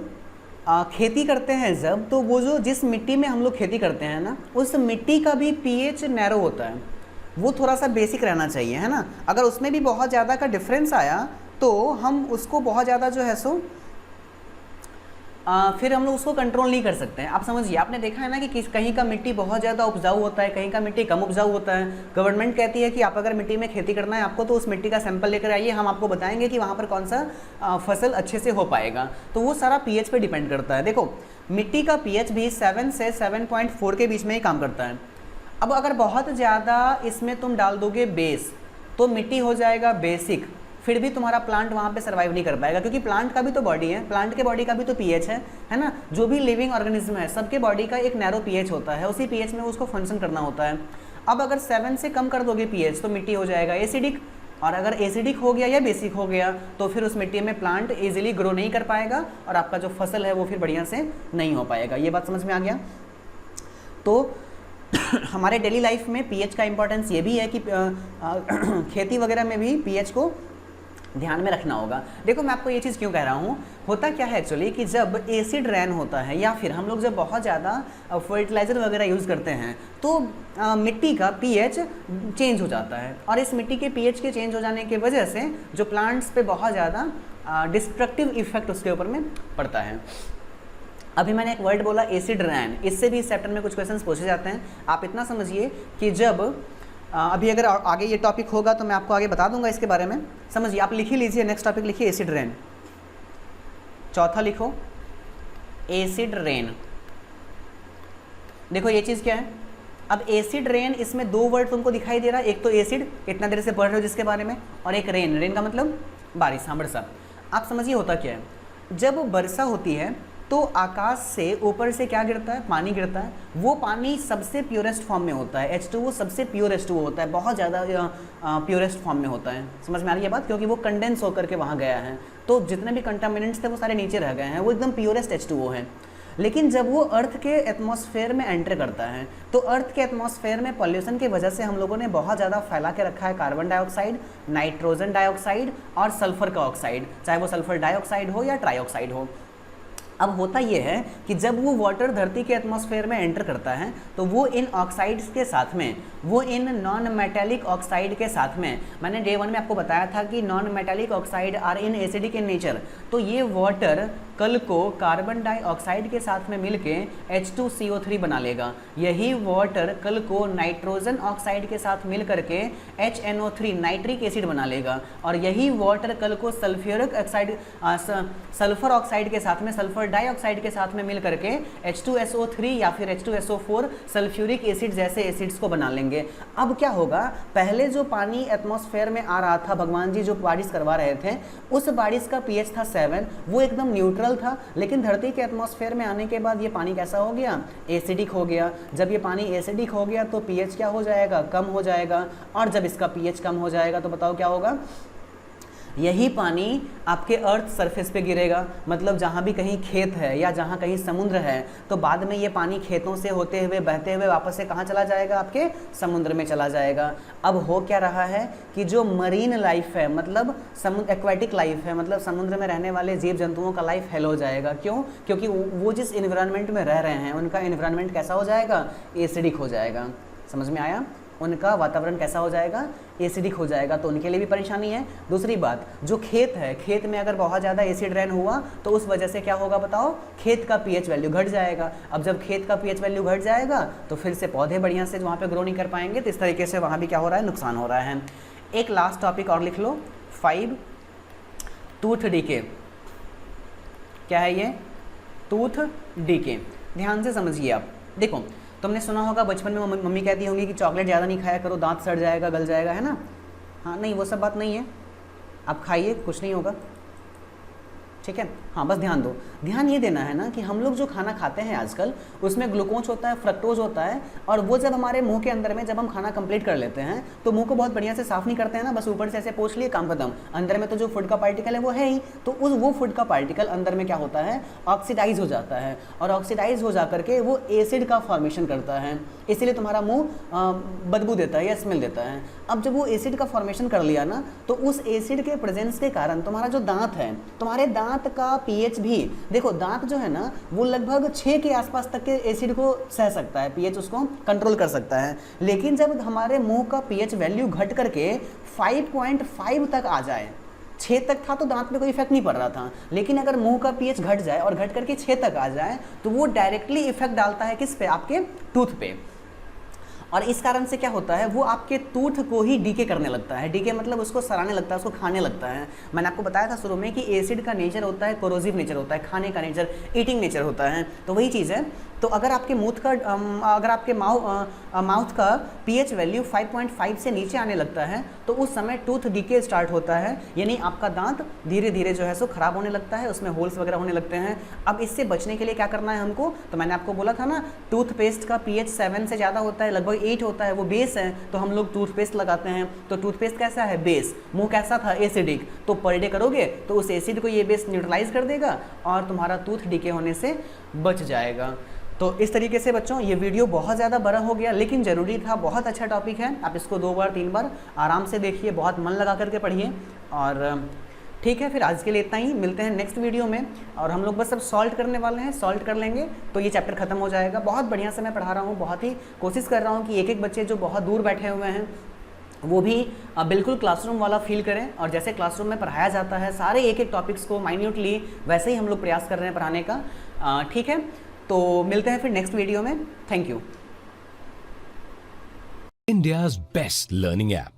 खेती करते हैं जब, तो वो जो जिस मिट्टी में हम लोग खेती करते हैं ना, उस मिट्टी का भी pH नैरो होता है, वो थोड़ा सा बेसिक रहना चाहिए, है ना। अगर उसमें भी बहुत ज़्यादा का डिफरेंस आया तो हम उसको बहुत ज़्यादा जो है सो फिर हम लोग उसको कंट्रोल नहीं कर सकते हैं। आप समझिए, आपने देखा है ना कि कहीं का मिट्टी बहुत ज़्यादा उपजाऊ होता है, कहीं का मिट्टी कम उपजाऊ होता है। गवर्नमेंट कहती है कि आप अगर मिट्टी में खेती करना है आपको, तो उस मिट्टी का सैंपल लेकर आइए, हम आपको बताएंगे कि वहाँ पर कौन सा फसल अच्छे से हो पाएगा। तो वो सारा पीएच पे डिपेंड करता है। देखो मिट्टी का पीएच भी 7 से 7.4 के बीच में ही काम करता है। अब अगर बहुत ज़्यादा इसमें तुम डाल दोगे बेस, तो मिट्टी हो जाएगा बेसिक, फिर भी तुम्हारा प्लांट वहाँ पे सर्वाइव नहीं कर पाएगा, क्योंकि प्लांट का भी तो बॉडी है, प्लांट के बॉडी का भी तो पीएच है ना। जो भी लिविंग ऑर्गेनिज्म है सबके बॉडी का एक नैरो पीएच होता है, उसी पीएच में उसको फंक्शन करना होता है। अब अगर 7 से कम कर दोगे पीएच, तो मिट्टी हो जाएगा एसिडिक, और अगर एसिडिक हो गया या बेसिक हो गया तो फिर उस मिट्टी में प्लांट इजीली ग्रो नहीं कर पाएगा, और आपका जो फसल है वो फिर बढ़िया से नहीं हो पाएगा। ये बात समझ में आ गया। तो हमारे डेली लाइफ में पीएच का इंपॉर्टेंस ये भी है कि खेती वगैरह में भी पीएच को ध्यान में रखना होगा। देखो मैं आपको ये चीज़ क्यों कह रहा हूँ, होता क्या है एक्चुअली कि जब एसिड रेन होता है या फिर हम लोग जब बहुत ज़्यादा फर्टिलाइज़र वगैरह यूज़ करते हैं, तो मिट्टी का पीएच चेंज हो जाता है, और इस मिट्टी के पीएच के चेंज हो जाने की वजह से जो प्लांट्स पे बहुत ज़्यादा डिस्ट्रक्टिव इफेक्ट उसके ऊपर में पड़ता है। अभी मैंने एक वर्ड बोला एसिड रेन, इससे भी इस चैप्टर में कुछ क्वेश्चंस पूछे जाते हैं। आप इतना समझिए कि जब अभी अगर आगे ये टॉपिक होगा तो मैं आपको आगे बता दूंगा इसके बारे में। समझिए, आप लिख ही लीजिए, नेक्स्ट टॉपिक लिखिए एसिड रेन। चौथा लिखो एसिड रेन। देखो ये चीज़ क्या है, अब एसिड रेन, इसमें दो वर्ड तुमको दिखाई दे रहा है, एक तो एसिड इतना देर से पढ़ रहे हो जिसके बारे में, और एक रेन, रेन का मतलब बारिश, हाँ वर्षा। आप समझिए होता क्या है, जब वर्षा होती है तो आकाश से ऊपर से क्या गिरता है, पानी गिरता है। वो पानी सबसे प्योरेस्ट फॉर्म में होता है, H2O सबसे प्योर H2O होता है, बहुत ज़्यादा प्योरेस्ट फॉर्म में होता है। समझ में आ रही है बात, क्योंकि वो कंडेंस होकर के वहाँ गया है, तो जितने भी कंटामिनेंट्स थे वो सारे नीचे रह गए हैं, वो एकदम प्योरेस्ट H2O है। लेकिन जब वो अर्थ के एटमॉस्फेयर में एंटर करता है, तो अर्थ के एटमॉस्फेयर में पॉल्यूशन की वजह से हम लोगों ने बहुत ज़्यादा फैला के रखा है कार्बन डाइऑक्साइड, नाइट्रोजन डाइऑक्साइड और सल्फर का ऑक्साइड, चाहे वो सल्फर डाइऑक्साइड हो या ट्राइऑक्साइड हो। अब होता यह है कि जब वो वाटर धरती के एटमॉस्फेयर में एंटर करता है, तो वो इन ऑक्साइड्स के साथ में, वो इन नॉन मेटालिक ऑक्साइड के साथ में, मैंने डे 1 में आपको बताया था कि non metallic oxide are in acidic in nature, तो ये वाटर कल को कार्बन डाइऑक्साइड के साथ में मिलके H2CO3 बना लेगा। यही वाटर कल को नाइट्रोजन ऑक्साइड के साथ मिल करके HNO3 नाइट्रिक एसिड बना लेगा, और यही वाटर कल को सल्फ्यूरिक ऑक्साइड, सल्फर ऑक्साइड के साथ में, सल्फर डाइऑक्साइड के साथ में मिल करके H2SO3 या फिर H2SO4 सल्फ्यूरिक एसिड जैसे एसिड्स को बना लेंगे। अब क्या होगा, पहले जो पानी एटमॉस्फेयर में आ रहा था, भगवान जी जो बारिश करवा रहे थे, उस बारिश का पीएच था 7, वो एकदम न्यूट्रल था। लेकिन धरती के एटमॉस्फेयर में आने के बाद ये पानी कैसा हो गया, एसिडिक हो गया। जब ये पानी एसिडिक हो गया तो पीएच क्या हो जाएगा, कम हो जाएगा, और जब इसका पीएच कम हो जाएगा तो बताओ क्या होगा, यही पानी आपके अर्थ सरफेस पे गिरेगा। मतलब जहाँ भी कहीं खेत है या जहाँ कहीं समुद्र है, तो बाद में ये पानी खेतों से होते हुए बहते हुए वापस से कहाँ चला जाएगा, आपके समुद्र में चला जाएगा। अब हो क्या रहा है कि जो मरीन लाइफ है, मतलब समुद्र एक्वाटिक लाइफ है, मतलब समुद्र में रहने वाले जीव जंतुओं का लाइफ हेल हो जाएगा। क्यों? क्योंकि वो जिस इन्वायरमेंट में रह रहे हैं उनका इन्वायरमेंट कैसा हो जाएगा, एसिडिक हो जाएगा। समझ में आया? उनका वातावरण कैसा हो जाएगा, एसिडिक हो जाएगा, तो उनके लिए भी परेशानी है। दूसरी बात, जो खेत है, खेत में अगर बहुत ज़्यादा एसिड रेन हुआ तो उस वजह से क्या होगा बताओ, खेत का पीएच वैल्यू घट जाएगा। अब जब खेत का पीएच वैल्यू घट जाएगा तो फिर से पौधे बढ़िया से वहाँ पे ग्रो नहीं कर पाएंगे, तो इस तरीके से वहाँ भी क्या हो रहा है, नुकसान हो रहा है। एक लास्ट टॉपिक और लिख लो, 5 टूथ डीके। क्या है ये, टूथ डीके। ध्यान से समझिए आप। देखो तुमने सुना होगा बचपन में मम्मी कहती होंगी कि चॉकलेट ज़्यादा नहीं खाया करो, दांत सड़ जाएगा, गल जाएगा, है ना। हाँ, नहीं वो सब बात नहीं है, आप खाइए, कुछ नहीं होगा, ठीक है। हाँ, बस ध्यान दो, ध्यान ये देना है ना कि हम लोग जो खाना खाते हैं आजकल, उसमें ग्लूकोज होता है, फ्रक्टोज होता है, और वो जब हमारे मुंह के अंदर में जब हम खाना कंप्लीट कर लेते हैं तो मुंह को बहुत बढ़िया से साफ नहीं करते हैं ना, बस ऊपर से ऐसे पोंछ लिए, काम खत्म। अंदर में तो जो फूड का पार्टिकल है वो है ही, तो वो फूड का पार्टिकल अंदर में क्या होता है, ऑक्सीडाइज हो जाता है, और ऑक्सीडाइज हो जा करके वो एसिड का फॉर्मेशन करता है, इसीलिए तुम्हारा मुँह बदबू देता है या स्मेल देता है। अब जब वो एसिड का फॉर्मेशन कर लिया ना, तो उस एसिड के प्रेजेंस के कारण तुम्हारा जो दांत है, तुम्हारे दांत का पीएच भी, देखो दांत जो है ना वो लगभग 6 के आसपास तक के एसिड को सह सकता है, पीएच उसको कंट्रोल कर सकता है। लेकिन जब हमारे मुंह का पीएच वैल्यू घट करके 5.5 तक आ जाए, 6 तक था तो दांत में कोई इफेक्ट नहीं पड़ रहा था, लेकिन अगर मुंह का पीएच घट जाए और घट करके 6 तक आ जाए तो वो डायरेक्टली इफेक्ट डालता है किस पे, आपके टूथ पे। और इस कारण से क्या होता है, वो आपके टूथ को ही डीके करने लगता है। डीके मतलब उसको सड़ाने लगता है, उसको खाने लगता है। मैंने आपको बताया था शुरू में कि एसिड का नेचर होता है कोरोसिव नेचर होता है, खाने का नेचर, ईटिंग नेचर होता है। तो वही चीज़ है। तो अगर आपके अगर आपके माउथ का पीएच वैल्यू 5.5 से नीचे आने लगता है तो उस समय टूथ डीके स्टार्ट होता है, यानी आपका दांत धीरे धीरे जो है सो खराब होने लगता है, उसमें होल्स वगैरह होने लगते हैं। अब इससे बचने के लिए क्या करना है हमको, तो मैंने आपको बोला था ना, टूथपेस्ट का पीएच 7 से ज़्यादा होता है, लगभग 8 होता है, वो बेस है, तो हम लोग टूथपेस्ट लगाते हैं। तो टूथपेस्ट कैसा है, बेस। मुंह कैसा था, एसिडिक। तो पर डे करोगे तो उस एसिड को ये बेस न्यूट्रलाइज कर देगा और तुम्हारा टूथ डीके होने से बच जाएगा। तो इस तरीके से बच्चों ये वीडियो बहुत ज़्यादा बड़ा हो गया, लेकिन ज़रूरी था, बहुत अच्छा टॉपिक है। आप इसको 2 बार 3 बार आराम से देखिए, बहुत मन लगा करके पढ़िए। और ठीक है, फिर आज के लिए इतना ही, मिलते हैं नेक्स्ट वीडियो में। और हम लोग बस अब सॉल्व करने वाले हैं, सॉल्व कर लेंगे तो ये चैप्टर खत्म हो जाएगा। बहुत बढ़िया से मैं पढ़ा रहा हूँ, बहुत ही कोशिश कर रहा हूँ कि एक एक बच्चे जो बहुत दूर बैठे हुए हैं वो भी बिल्कुल क्लासरूम वाला फील करें, और जैसे क्लासरूम में पढ़ाया जाता है सारे एक एक टॉपिक्स को माइन्यूटली, वैसे ही हम लोग प्रयास कर रहे हैं पढ़ाने का। ठीक है, तो मिलते हैं फिर नेक्स्ट वीडियो में। Thank you. India's best learning app.